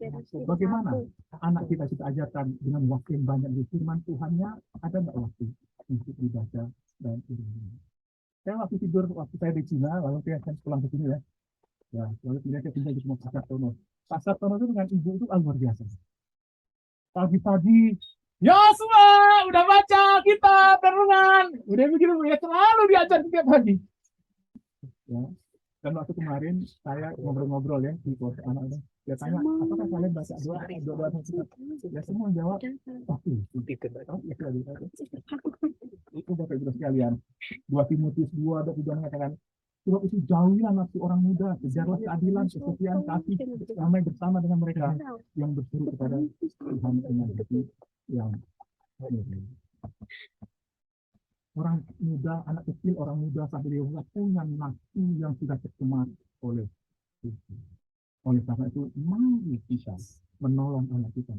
Bagaimana anak kita ajarkan dengan waktu yang banyak di firman Tuhannya, ada nggak waktu untuk dibaca dan firman? Saya waktu tidur, waktu saya di Cina, lalu saya pulang ke sini ya. Ya, lalu kemudian saya tinggal di Pasar Sartono. Pasar Sartono itu dengan ibu itu luar biasa. Pagi-pagi, Yosua, udah baca kitab renungan. Udah begitu, ya selalu diajar setiap pagi. Ya. Dan waktu kemarin saya ngobrol-ngobrol ya di pos anak-anak. Dia tanya, apakah kalian baca doa? Ya semua jawab, itu Bapak Ibu sekalian. 2 Timotius 2 dan 3 mengatakan, sebab itu jauhilah nafsu orang muda, kejarlah keadilan, kesetiaan, kasih, damai bersama dengan mereka yang berseru kepada Tuhan dengan hati yang orang muda, anak kecil, orang muda sampai dewasa punya nafsu yang sudah tercemar oleh itu. Oleh karena itu, mari kita menolong anak kita.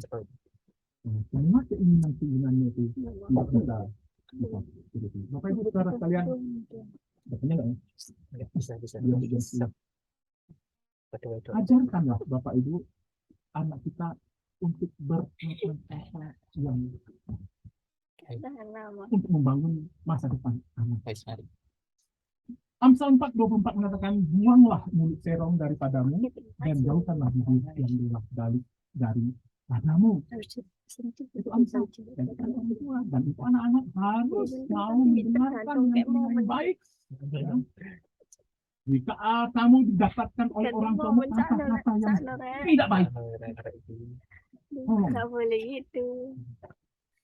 Semua keinginan-keinginannya itu tidak kita. Bapak Ibu saudara sekalian, katanya enggak ya? Bisa. Ajarkanlah Bapak Ibu anak kita untuk berprestasi yang untuk membangun masa depan anak. Amsal 4:24 mengatakan, buanglah mulut serong daripadamu dan jauhkanlah bibir yang bolak-balik dari padamu. Itu Amsal. Dan itu anak-anak harus mau mendengarkan yang baik. Jika kamu didapatkan oleh orang tua kata-kata yang tidak baik, nggak boleh gitu.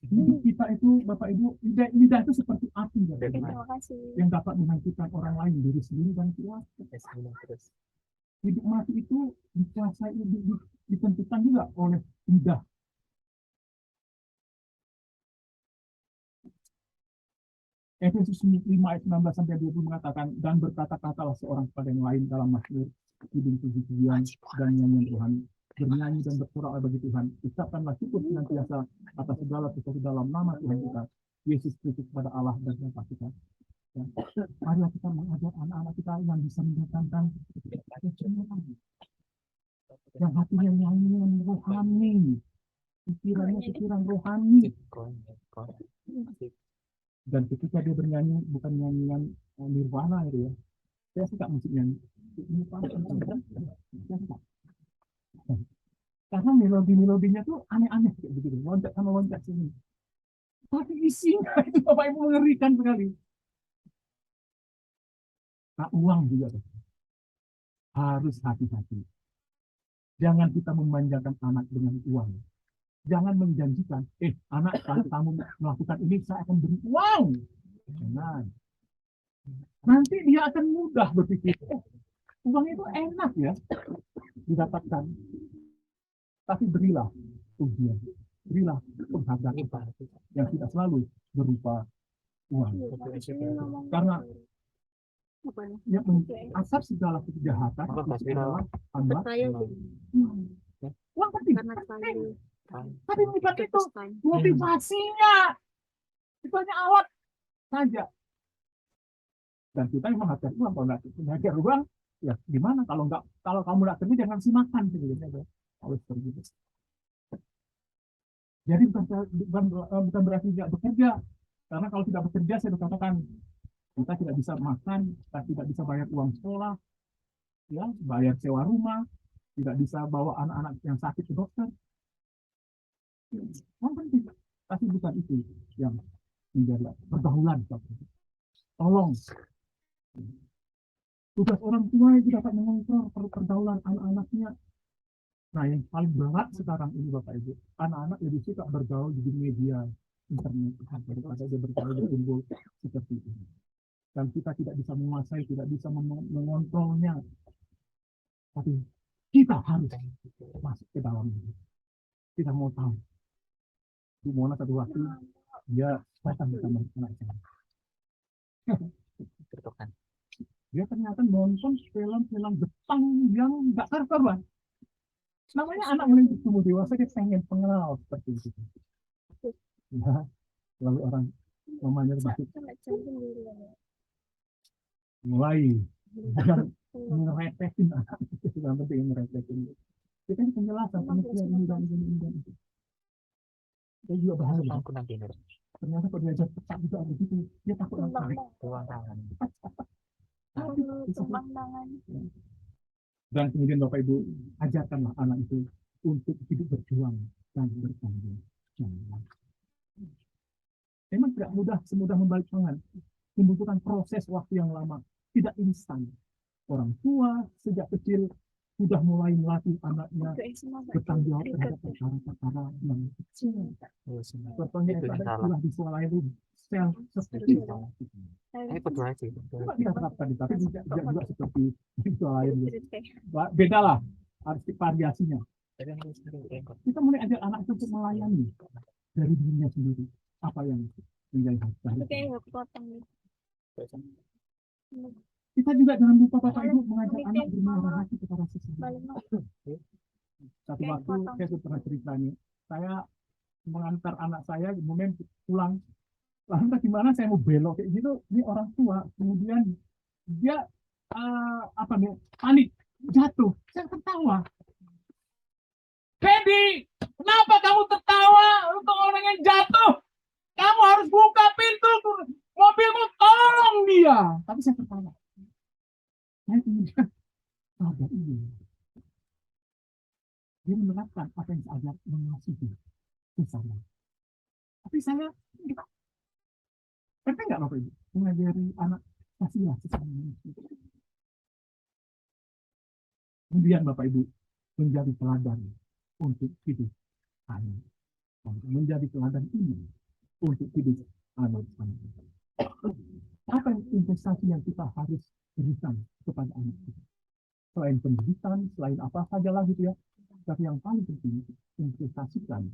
hidup kita itu, Bapak Ibu, lidah itu seperti api Terima kasih. yang dapat menghancurkan orang lain, diri sendiri dan keluarga. Hidup mati itu dikuasai, ditentukan juga oleh lidah. Efesus 5 ayat 19 sampai 20 mengatakan, dan berkata-katalah seorang kepada yang lain dalam mazmur, hidung puji-pujian dan nyanyian Tuhan, bernyanyi dan bersorak bagi Tuhan. Ucapkanlah syukur senantiasa atas segala sesuatu dalam nama Tuhan kita, Yesus Kristus, kepada Allah dan Bapa kita. Ya. Marilah kita mengajar anak-anak kita yang bisa mendatangkan yang hatinya nyanyian rohani, pikirannya pikiran rohani. Dan ketika dia bernyanyi, bukan nyanyian nirwana itu ya. Saya suka musik nyanyi. Karena melodi-melodinya tuh aneh-aneh kayak begitu, loncat sama loncat sini. Tapi isinya itu Bapak Ibu mengerikan sekali. Nah, uang juga tuh. Harus hati-hati. Jangan kita memanjakan anak dengan uang. Jangan menjanjikan, anak, kalau kamu melakukan ini, saya akan beri uang. Jangan. Nanti dia akan mudah berpikir, uang itu enak ya didapatkan. Tapi berilah pujian, berilah penghargaan yang tidak selalu berupa uang. Karena Apa nih? yang asap segala kejahatan itu adalah hamba. Hmm. Uang penting. Karena terlalu Tapi bukan itu terkesan. motivasinya. Itu hanya alat saja. Dan kita memang harus uang. Kalau nggak punya uang, ya gimana? Kalau kamu nggak kerja jangan kasih makan gitu. Harus seperti itu. Jadi bukan berarti tidak bekerja. Karena kalau tidak bekerja, saya katakan kita tidak bisa makan, kita tidak bisa bayar uang sekolah, ya, bayar sewa rumah, tidak bisa bawa anak-anak yang sakit ke dokter. Yang penting, tapi bukan itu yang menjadi pergaulan. Tolong, tugas orang tua itu dapat mengontrol pergaulan anak-anaknya. Nah, yang paling berat sekarang ini Bapak Ibu, anak-anak lebih suka bergaul di media internet daripada dia bergaul di kumpul seperti ini. Dan kita tidak bisa menguasai, tidak bisa mengontrolnya. Tapi kita harus masuk ke dalam. Kita mau tahu. Di mana satu waktu dia datang bersama anak-anak. Dia ternyata nonton film-film Jepang yang nggak karuan. Namanya anak mulai tumbuh dewasa, dia pengen pengenal seperti itu. Ya, lalu orang mamanya begitu mulai ngerepetin anak itu, yang penting ngerepetin. Kita ini penjelasan pengertian ini dan itu. Dia juga bahaya. Ternyata kalau diajar cepat juga begitu, dia takut naik. Dan kemudian Bapak Ibu ajarkanlah anak itu untuk hidup berjuang dan bertanggung jawab. Memang tidak mudah semudah membalik tangan, membutuhkan proses waktu yang lama, tidak instan. Orang tua sejak kecil sudah mulai melatih anaknya bertanggung jawab terhadap perkara-perkara yang kecil. Contohnya itu ada istilah di sekolah lain, self sustaining. Coba kita terapkan, tapi tidak juga seperti di sekolah lain. Beda lah, harus variasinya. Kita mulai ajak anak itu untuk melayani dari dirinya sendiri. Apa yang menjadi hak. Kita juga jangan lupa Bapak Ibu mengajak anak bermurah hati kepada sesama. Satu waktu saya pernah ceritanya, saya mengantar anak saya kemudian pulang, lalu gimana saya mau belok kayak gitu, ini orang tua, kemudian dia panik, jatuh, saya tertawa. Fedi, kenapa kamu tertawa untuk orang yang jatuh? Kamu harus buka pintu mobilmu, tolong dia. Tapi saya tertawa. Saya kemudian ada ini. Dia menerapkan apa yang saya ajar, mengasihi sesama. Tapi saya penting nggak Bapak Ibu mengajari anak kasihlah sesama manusia. Kemudian Bapak Ibu menjadi teladan untuk hidup anak. Menjadi teladan ini untuk hidup anak-anak. Apa investasi yang kita harus berikan kepada anak kita? Selain pendidikan, selain apa saja lah gitu ya. Tapi yang paling penting, investasikan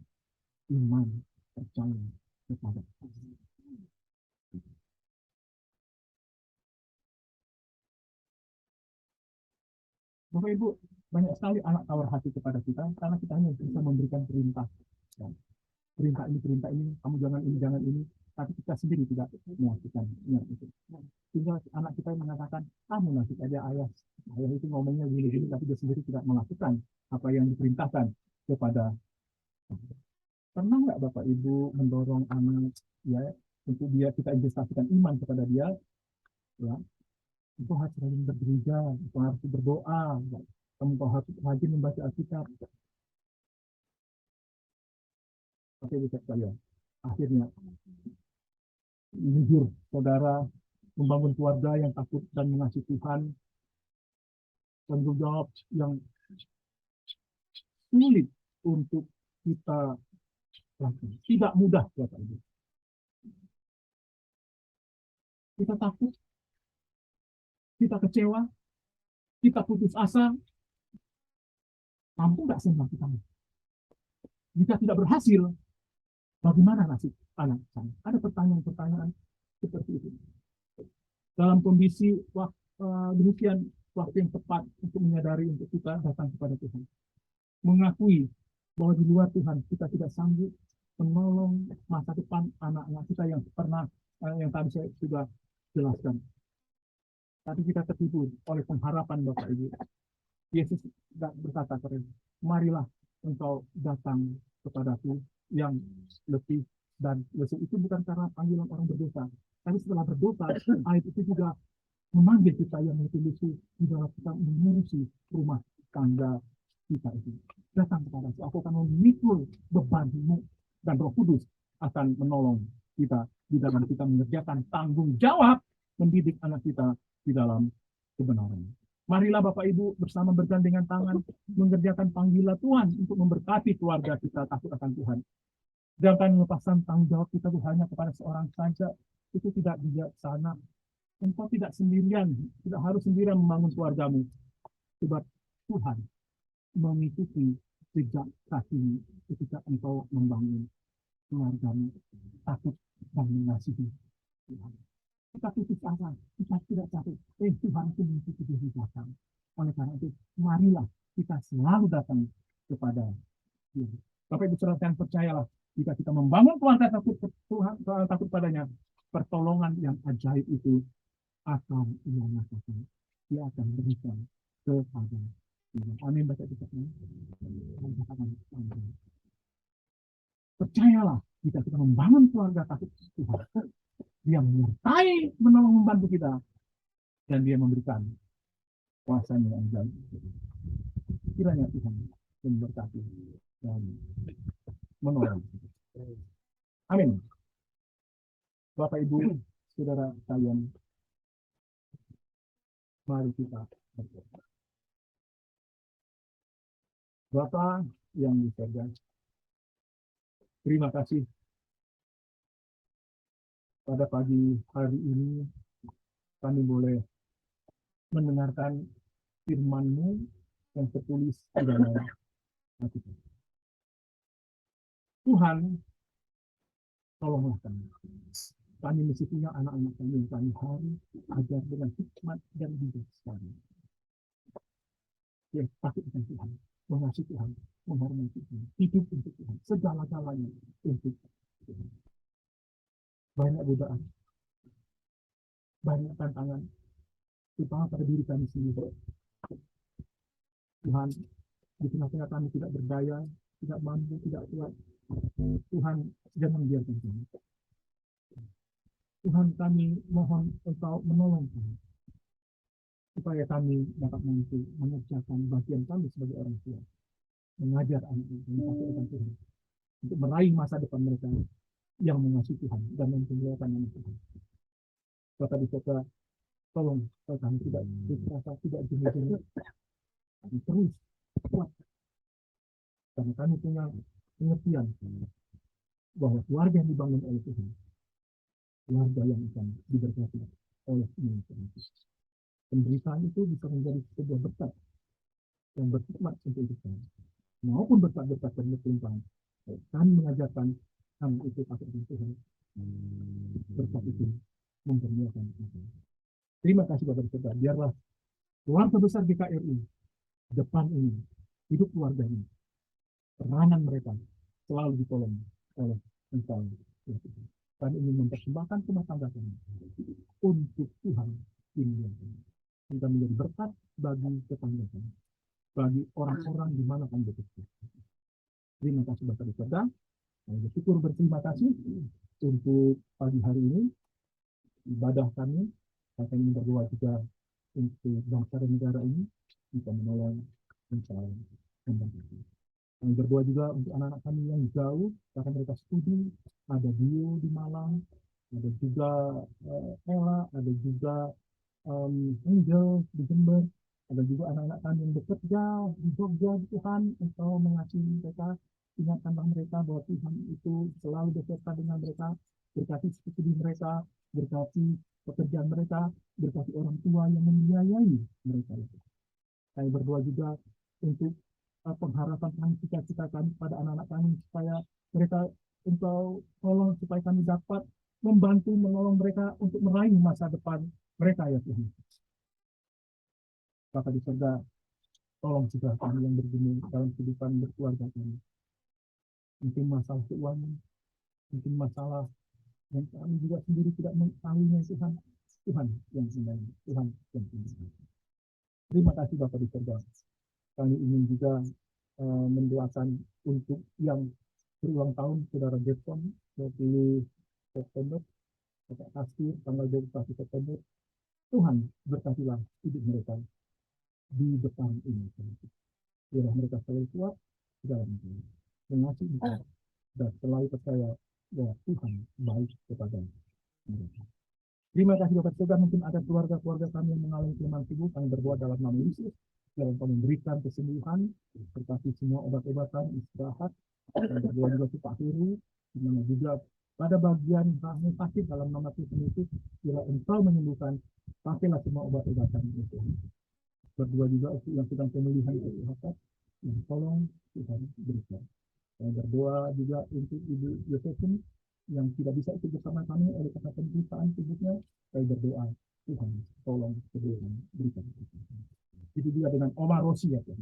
iman, percaya kepada Allah. Bapak Ibu, banyak sekali anak tawar hati kepada kita karena kita hanya bisa memberikan perintah. Perintah ini, kamu jangan ini, tapi kita sendiri tidak melakukan itu. Sehingga anak kita yang mengatakan, kamu nasib aja ayah itu ngomongnya gini-gini, tapi dia sendiri tidak melakukan apa yang diperintahkan kepada. Pernah nggak Bapak Ibu mendorong anak ya untuk dia kita investasikan iman kepada dia, ya? Itu harus rajin bergereja, itu harus berdoa, kamu harus rajin membaca Alkitab. Oke, bisa sekalian. Akhirnya, jujur, saudara membangun keluarga yang takut dan mengasihi Tuhan, tanggung jawab yang sulit untuk kita lakukan. Tidak mudah, Bapak Ibu. Kita takut, kita kecewa, kita putus asa. Mampu nggak saya melakukan? Jika tidak berhasil, bagaimana nasib anak saya? Ada pertanyaan-pertanyaan seperti itu. dalam kondisi demikian, waktu yang tepat untuk menyadari untuk kita datang kepada Tuhan. Mengakui bahwa di luar Tuhan kita tidak sanggup menolong masa depan anak-anak kita yang pernah yang tadi saya sudah jelaskan. Tapi kita tertipu oleh pengharapan Bapak Ibu. Yesus berkata kepada, marilah engkau datang kepadaku yang letih dan lesu. Itu bukan karena panggilan orang berdosa. Tapi setelah berdosa, ayat itu juga memanggil kita yang letih lesu di dalam kita mengurusi rumah tangga kita itu. Datang kepada aku akan memikul bebanmu, dan Roh Kudus akan menolong kita di dalam kita mengerjakan tanggung jawab mendidik anak kita di dalam kebenaran. Marilah Bapak Ibu bersama bergandengan tangan mengerjakan panggilan Tuhan untuk memberkati keluarga kita takut akan Tuhan. Jangan melepaskan tanggung jawab kita hanya kepada seorang saja. Itu tidak bijaksana. Engkau tidak sendirian, tidak harus sendirian membangun keluargamu. Sebab Tuhan mengikuti jejak kakimu ketika engkau membangun keluargamu, takut dan mengasihi Tuhan. Kita putus asa, kita tidak capek. Tuhan itu mengikuti di belakang. Oleh karena itu, marilah kita selalu datang kepada Dia. Bapak Ibu saudara yang percayalah, jika kita membangun keluarga takut Tuhan, takut padanya, pertolongan yang ajaib itu akan Ia lakukan. Dia akan berikan kepada kita. Amin. Bapak Ibu. Percayalah, jika kita membangun keluarga takut Tuhan, Dia menyertai, menolong, membantu kita, dan Dia memberikan kuasanya yang ajaib. Kiranya Tuhan memberkati dan menolong. Amin. Bapak Ibu, saudara sekalian, mari kita berdoa. Bapa yang di surga, terima kasih pada pagi hari ini kami boleh mendengarkan firman-Mu yang tertulis di dalam hati kami. Tuhan, tolonglah kami. Kami mesti punya anak-anak kami yang kami harus ajar dengan hikmat dan bijaksana. Yang takut dengan Tuhan, mengasihi Tuhan, menghormati Tuhan, hidup untuk Tuhan, segala-galanya untuk Tuhan. Banyak godaan, banyak tantangan, terutama pada diri kami sendiri. Tuhan, di tengah-tengah kami tidak berdaya, tidak mampu, tidak kuat. Tuhan, jangan biarkan kami. Tuhan, kami mohon Engkau menolong kami, supaya kami dapat mampu mengerjakan bagian kami sebagai orang tua, mengajar anak-anak kami takut akan Tuhan, untuk meraih masa depan mereka yang mengasihi Tuhan dan mempermuliakan nama Tuhan. Bapak di kota, tolong kami tidak berasa, tidak jenuh-jenuh, kami terus kuat, karena kami punya pengertian bahwa keluarga yang dibangun oleh Tuhan, keluarga yang akan diberkati oleh Tuhan. Pemberitaan itu bisa menjadi sebuah berkat yang berhikmat untuk hidup kami, maupun berkat-berkat dan berlimpahan. Kami mengajarkan kami itu takut dengan Tuhan, berkat itu mempermuliakan Tuhan. Terima kasih Bapak Saudara. Biarlah keluarga besar GKRI depan ini, hidup keluarganya, peranan mereka selalu ditolong oleh Engkau. Kami ingin mempersembahkan rumah tangga kami untuk Tuhan ini. Kita menjadi berkat bagi tetangga kami, bagi orang-orang di mana kami bekerja. Terima kasih Bapak Saudara. Kami bersyukur, berterima kasih untuk pagi hari ini ibadah kami. Kami ingin berdoa juga untuk bangsa dan negara ini bisa menolong mencari dan membantu. Kami berdoa juga untuk anak-anak kami yang jauh karena mereka studi. Ada Dio di Malang, ada juga Ella, ada juga Angel di Jember, ada juga anak-anak kami yang bekerja di Jogja. Tuhan, Engkau mengasihi mereka, ingatkanlah mereka bahwa Tuhan itu selalu beserta dengan mereka, berkati studi mereka, berkati pekerjaan mereka, berkati orang tua yang membiayai mereka. Saya berdoa juga untuk pengharapan kami, cita-cita kami pada anak-anak kami, supaya mereka Engkau tolong supaya kami dapat membantu menolong mereka untuk meraih masa depan mereka ya Tuhan. Bapa di surga, tolong juga kami yang bergumul dalam kehidupan berkeluarga kami. Mungkin masalah keuangan, mungkin masalah yang kami juga sendiri tidak mengetahuinya Tuhan. Tuhan yang sembilan, Tuhan yang sembilan. Terima kasih Bapak di surga. Kami ingin juga mendoakan untuk yang berulang tahun Saudara Jepson 20 September, Bapak Kasir tanggal 21 September. Tuhan berkatilah hidup mereka di depan ini. Biarlah mereka selalu kuat di dalam ini, mengasihi kita dan selalu percaya bahwa Tuhan baik kepada mereka. Terima kasih Bapak Surga. Mungkin ada keluarga-keluarga kami yang mengalami kelemahan tubuh, kami berdoa dalam nama Yesus. Biar Engkau memberikan kesembuhan, berkati semua obat-obatan, istirahat, dan berdoa juga untuk Pak Heru, di mana juga pada bagian rahim sakit dalam nama Tuhan Yesus, bila Engkau menyembuhkan, pakailah semua obat-obatan itu. Berdoa juga untuk yang sedang pemulihan kesehatan, yang tolong Tuhan berikan. Dan berdoa juga untuk Ibu Yosefin yang tidak bisa ikut bersama kami oleh karena pemeriksaan tubuhnya. Saya berdoa, Tuhan tolong kebenaran berikan. Itu juga dengan Oma Rosi ya Tuhan.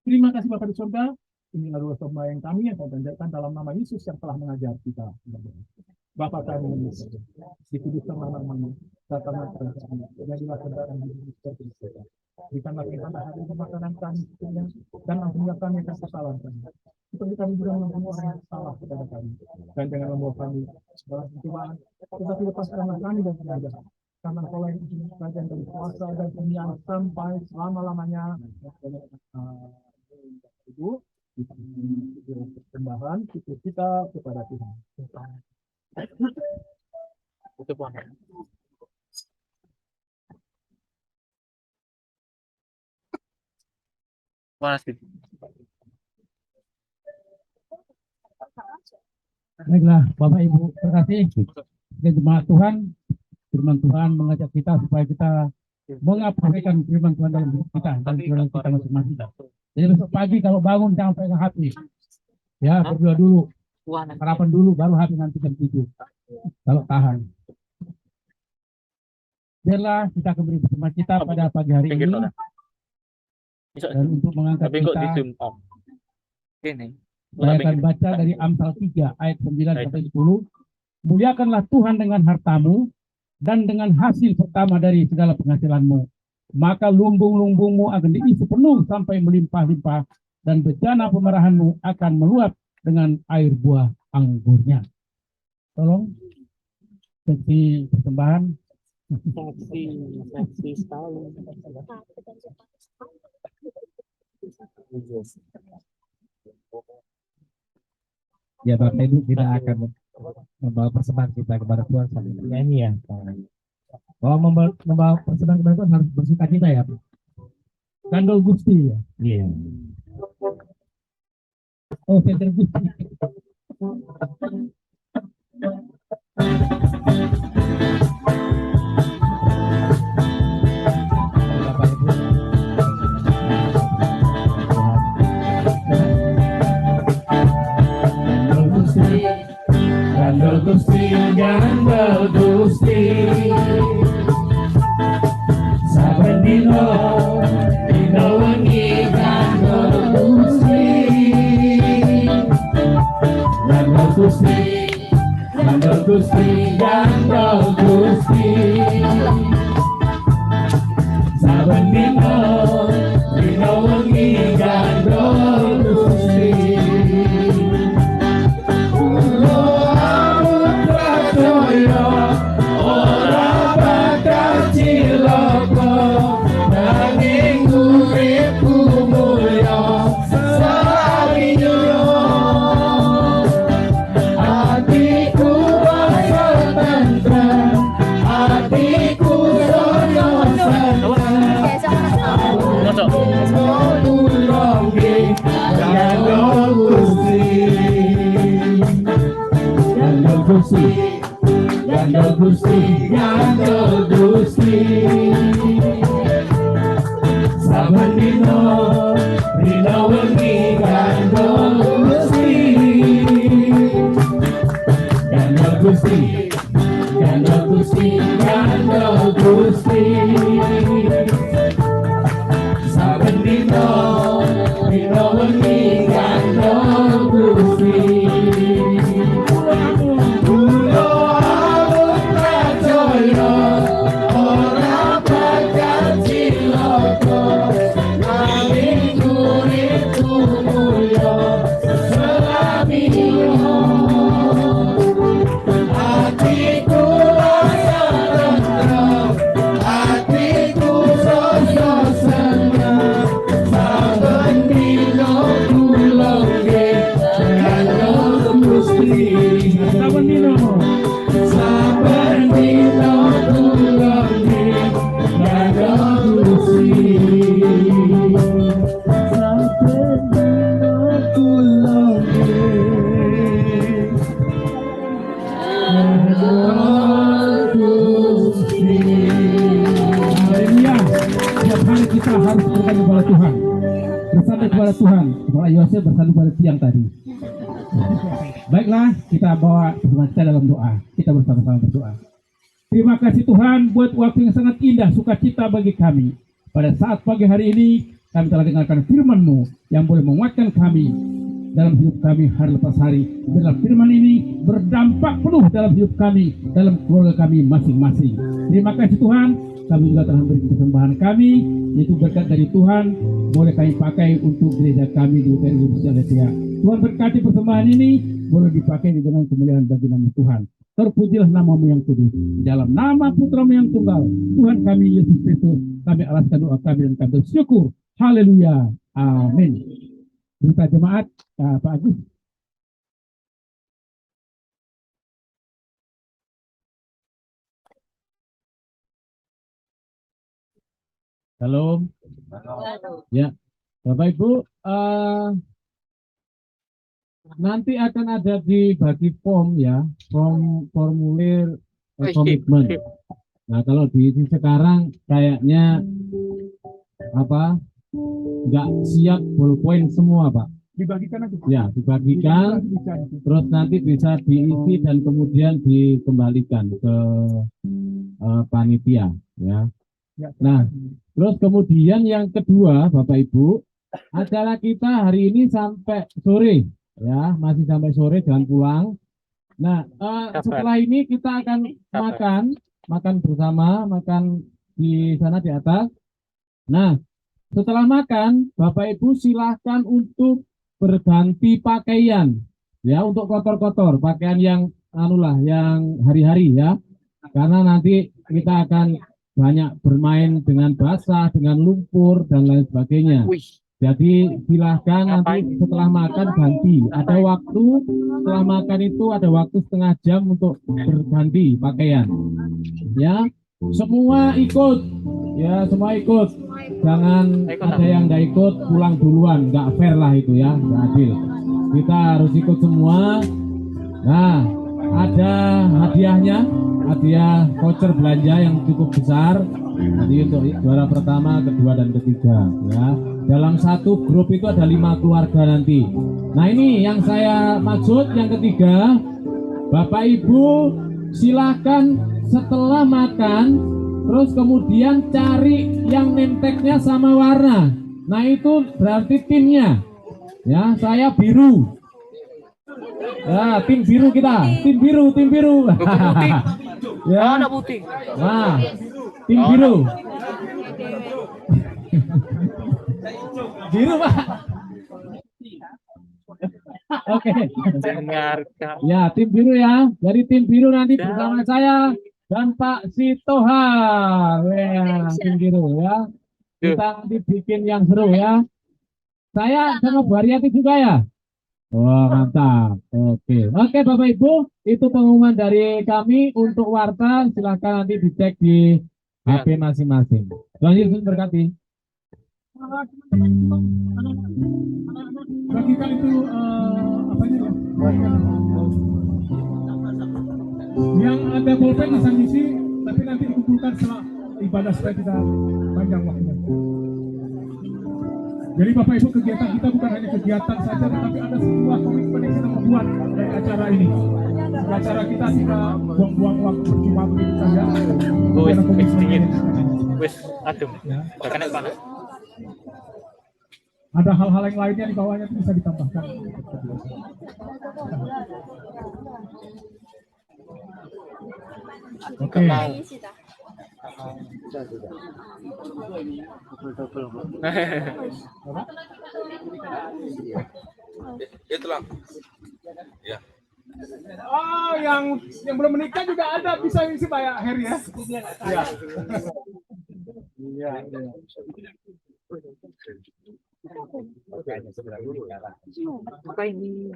Terima kasih Bapak di surga. Inilah doa sembahyang kami yang kami panjatkan dalam nama Yesus yang telah mengajar kita. Bapa kami yang di surga, dikuduskanlah namamu, datanglah kerajaanmu, jadilah kehendak-Mu di bumi seperti di surga. Berikanlah kami hari ini makanan kami secukupnya, dan ampunilah kami atas kesalahan kami, seperti kami juga mengampuni orang yang salah kepada kami. Dan jangan membawa kami dalam pencobaan, tetapi lepaskanlah kami dari jahat. Karena Engkau yang ujung kerajaan dan kuasa dan kemuliaan sampai selama-lamanya. Ibu, persembahan kita kepada Tuhan. Itu Tuhan. Baiklah, Bapak Ibu, terima kasih. Jemaat Tuhan, firman Tuhan mengajak kita supaya kita mengaplikasikan firman Tuhan dalam hidup kita dan dalam kita masing-masing. Jadi besok pagi kalau bangun jangan pegang hati. Ya, berdoa dulu. Harapan dulu, baru hati nanti jam 7. Kalau tahan. Biarlah kita kembali bersama kita pada pagi hari ini. Dan untuk mengangkat kita, saya akan baca dari Amsal 3 ayat 9 sampai 10. Muliakanlah Tuhan dengan hartamu dan dengan hasil pertama dari segala penghasilanmu. Maka lumbung-lumbungmu akan diisi penuh sampai melimpah-limpah, dan bejana pemerahanmu akan meluap dengan air buah anggurnya. Tolong seksi persembahan. Seksi sekali. Ya Bapak Ibu, kita akan membawa persembahan kita kepada Tuhan sambil nyanyi ya. Kalau membawa persembahan kepada Tuhan harus bersuka cita ya. Kandol Gusti ya. Iya. Oh, Peter Gusti. Bapak Ibu. Gandol Gusti, Gandol Gusti, saben dino, dino wengi Gandol Gusti, Gandol Gusti, Gandol Gusti, Gandol Gusti, saben dino, dino wengi Gandol Gusti. Ora bakal cilaka nanging uripku mulya sarinyo atiku rasa tentrem atiku sono Gandol Gusti, Gandol Gusti, Gandol Gusti, saben dino, dino wengi Gandol Gusti, Gandol Gusti, Gandol Gusti, Gandol Gusti. Saben dino, dino wengi Gandol Gusti. Kulo alun prajoyo, ora bakal cilaka. Nanging uripku mulya selamiyo. Hatiku rasa tentrem, hatiku rasa senang. Saben dino kula nggih Gandol Gusti. Saben dino kula nggih Gandol Gusti. Saben dino kula nggih Haleluya. Setiap hari kita harus bertanya kepada Tuhan, bersandar kepada Tuhan. Kalau Yosef bersandar kepada tiang tadi. Baiklah, kita bawa bersama kita dalam doa. Kita bersama-sama berdoa. Terima kasih Tuhan buat waktu yang sangat indah, sukacita bagi kami. Pada saat pagi hari ini, kami telah dengarkan firman-Mu yang boleh menguatkan kami dalam hidup kami hari lepas hari. Dalam firman ini berdampak penuh dalam hidup kami, dalam keluarga kami masing-masing. Terima kasih Tuhan, kami juga telah memberi persembahan kami, yaitu berkat dari Tuhan, boleh kami pakai untuk gereja kami di UTN Indonesia. Tuhan berkati persembahan ini, boleh dipakai dengan kemuliaan bagi nama Tuhan. Terpujilah namamu yang kudus. Dalam nama Putramu yang tunggal, Tuhan kami Yesus Kristus, kami alaskan doa kami dan kami bersyukur. Haleluya. Amin. Berita jemaat, Pak Agus. Halo. Ya, Bapak Ibu, nanti akan ada dibagi form ya, formulir komitmen. Nah, kalau di sekarang kayaknya apa? Nggak siap ballpoint semua, Pak. Dibagikan aja. Ya, dibagikan, terus nanti bisa diisi dan kemudian dikembalikan ke panitia, ya. Nah, terus kemudian yang kedua, Bapak Ibu, adalah kita hari ini sampai sore, ya, masih sampai sore, jangan pulang. Nah, setelah ini kita akan makan bersama, makan di sana di atas. Nah, setelah makan, Bapak Ibu silahkan untuk berganti pakaian, ya, untuk kotor-kotor, pakaian yang yang hari-hari ya, karena nanti kita akan banyak bermain dengan basah, dengan lumpur dan lain sebagainya. Jadi silahkan nanti setelah makan ganti. Ada waktu setelah makan itu ada waktu setengah jam untuk berganti pakaian. Ya, semua ikut. Ya, semua ikut. Jangan ada yang nggak ikut pulang duluan, nggak fair lah itu ya, nggak adil. Kita harus ikut semua. Nah, ada hadiahnya, hadiah voucher belanja yang cukup besar. Jadi untuk juara pertama, kedua dan ketiga. Ya, dalam satu grup itu ada 5 keluarga nanti. Nah, ini yang saya maksud yang ketiga, Bapak Ibu silakan setelah makan. Terus kemudian cari yang nemteknya sama warna. Nah, itu berarti timnya. Ya, saya biru. Ya, tim biru kita. Tim biru. Ya. Nah, tim biru. Biru, Pak. Oke. Ya, tim biru ya. Jadi tim biru nanti bersama saya dan Pak Sitohar, ya, tim biru ya. Kita nanti bikin yang seru ya. Saya sama Bu Haryati juga ya. Wah, mantap. Oke, Bapak Ibu, itu pengumuman dari kami untuk warta. Silahkan nanti dicek di HP masing-masing. Tuhan Yesus berkati. Bagikan itu apanya ya? Yang ada pulpen bisa ngisi, tapi nanti dikumpulkan setelah ibadah supaya kita panjang waktunya. Jadi Bapak Ibu, kegiatan kita bukan hanya kegiatan saja, tetapi ada sebuah komitmen yang kita membuat dari acara ini. Acara kita tidak buang-buang waktu cuma begitu saja. Wis, adem. Ya. Kena panas. Ada hal-hal yang lainnya di bawahnya itu bisa ditambahkan. Oke. Itulah. Ya. Oh, yang belum menikah juga ada, bisa isi Pak ya, Heri ya. Iya. Iya. Apa ini?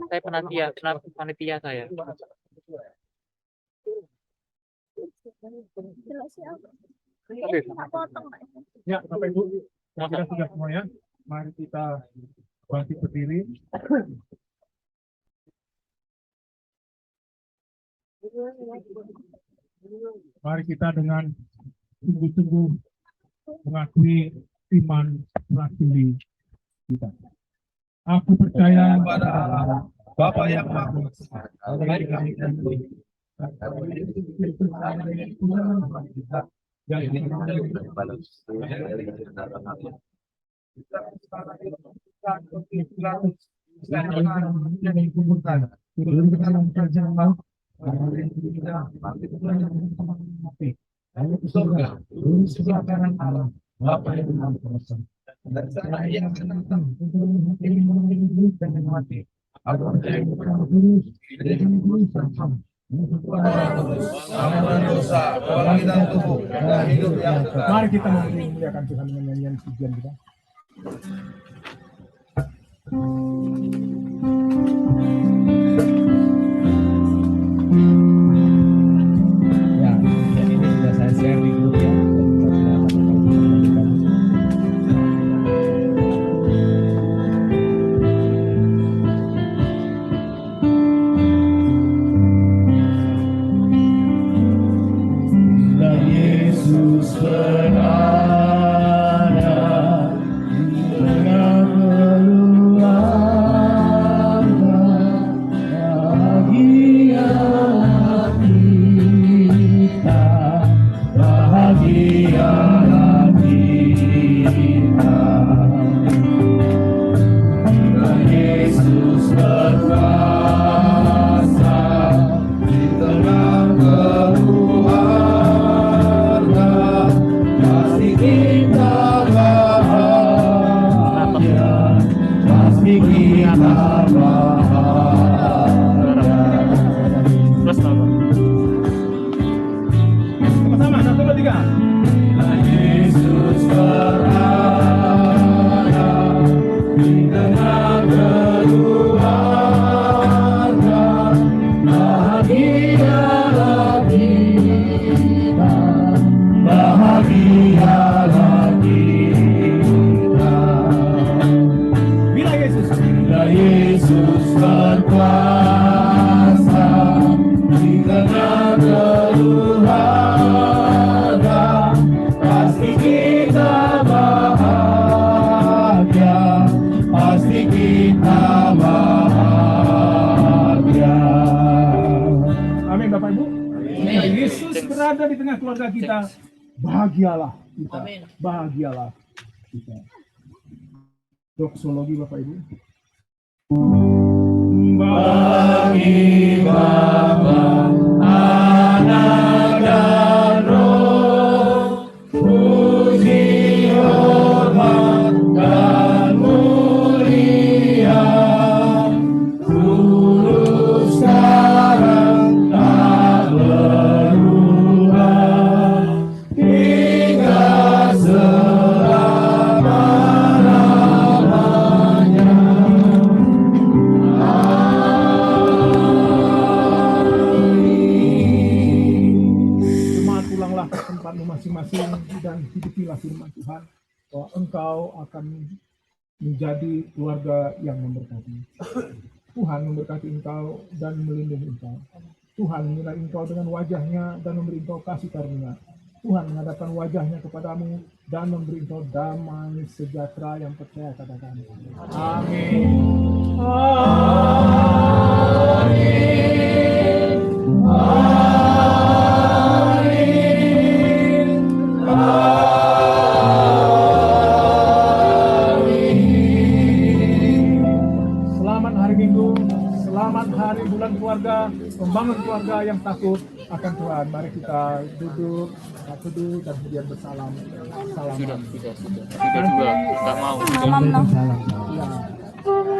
Saya panitia saya. Ya, Bapak Ibu, kita sudah semuanya. Mari kita bangkit berdiri. Mari kita dengan sungguh-sungguh mengakui iman rasuli kita. Aku percaya pada Allah, Bapa yang Maha Kuasa, mari kita memuliakan Tuhan dengan nyanyian pujian kita. Ya, jadi ini sudah saya share di grup ya. Yesus berada di tengah keluarga, bahagialah kita, bahagialah kita. Yesus berkuasa di tengah keluarga, pasti kita bahagia, pasti kita bahagia. Sama-sama, 1, 2, 3. Yesus berada di tengah keluarga, bahagialah kita, bahagialah kita. Bila Yesus berkuasa di tengah keluarga, pasti kita bahagia, pasti kita bahagia. Amin Bapak Ibu. Bila Yesus berada di tengah keluarga kita, bahagialah kita. Bahagialah kita. Doksologi Bapak Ibu. Bagi Bapa, Anak dan Roh, puji, hormat dan mulia, dulu sekarang tak berubah, hingga selama-lamanya. Jemaat, pulanglah ke tempatmu masing-masing dan hidupilah firman Tuhan bahwa engkau akan menjadi keluarga yang memberkati. Tuhan memberkati engkau dan melindungi engkau. Tuhan menyertai engkau dengan wajahnya dan memberi engkau kasih karunia. Tuhan menghadapkan wajahnya kepadamu dan memberi engkau damai sejahtera yang percaya katakan. Amin. Selamat hari Minggu, selamat hari bulan keluarga, membangun keluarga yang takut akan Tuhan. Mari kita duduk dan kemudian bersalam. Salam. Sudah juga, nggak mau. Ya.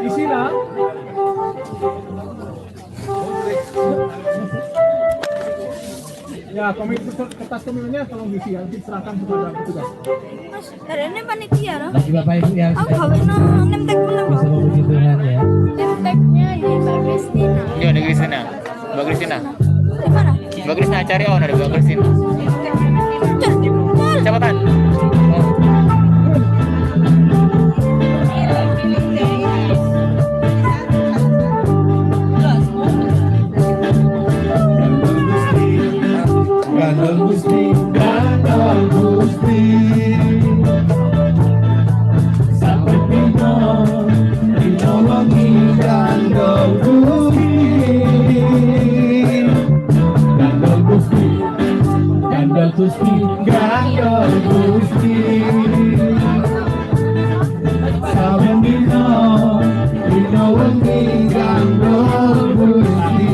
Isilah. Ya, kertas komitmennya tolong diisi ya, diserahkan kepada petugas. Mas, hari ini panitia loh. Bagi Bapak Ibu yang Aku gawe no nemtek menang. bisa memuji Tuhan ya. Nemteknya ini Mbak Kristina. Iya, ada Kristina. Mbak Kristina. Di mana? Mbak Kristina cari ada Mbak Kristina. Cepetan. Gandol Gusti, Gandol Gusti, sampai pino, pino wangi Gandol Gusti, Gandol Gusti, Gandol Gusti, Gandol Gusti, sampai pino, pino wangi Gandol Gusti.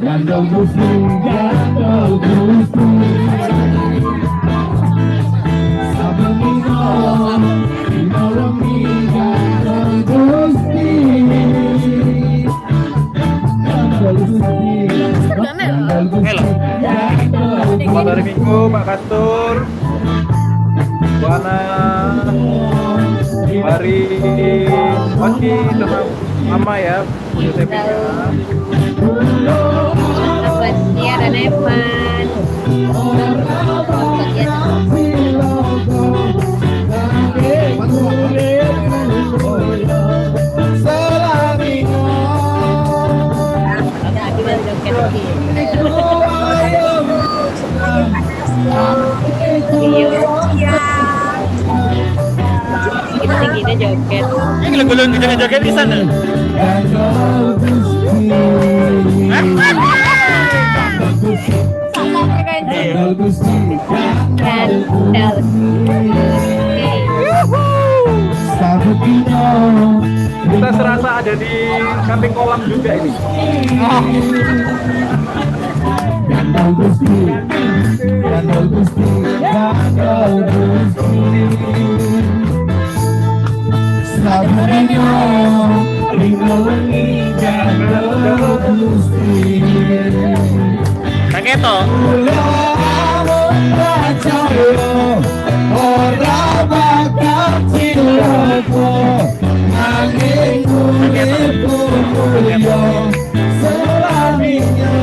Gandol Gusti, Gandol Gusti, saben dino, dino wengi Gandol Gusti, Gandol Gusti, Gandol Gusti, Selamat hari Minggu, Pak Kastur. Buana hari Oci sama Mama ya, punya TP-nya. Buat dia dan Evan. Kita joget. Ini lagu-lagu joget-joget di sana. Sama mereka itu. Gandol Gusti, Gandal. saben dino. Kita serasa ada di camping kolam juga ini. Gandol Gusti, Gandol Gusti, Gandol Gusti, saben dino, dino wengi Gandol Gusti. Raketo. Kula percaya ora bakal cilaka, nanging uripku mulya selaminya.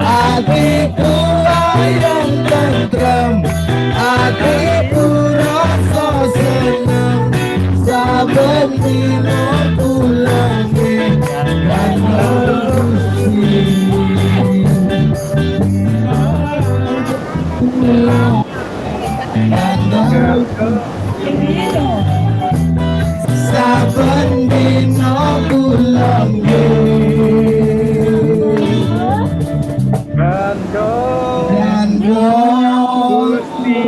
Hatiku ayam tentrem, hatiku rasa seneng, saben dino pulange Gandol Gusti. Gandol saben dino pulange Gandol Gandol Gusti.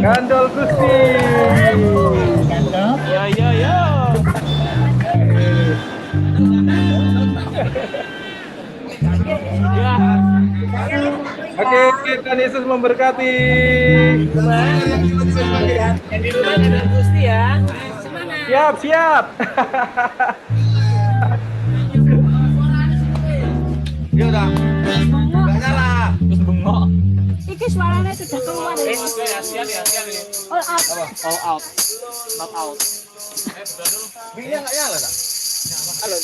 Gandol Gusti. Ya. Oke, Tuhan Yesus memberkati. Yang di rumah ada Gusti ya. Semangat. Siap, siap. Dia udah nyala. Terus bengok. Iki suaranya sudah keluar ya. All out. All out. Not out. Bilnya nggak nyala tak? Halo.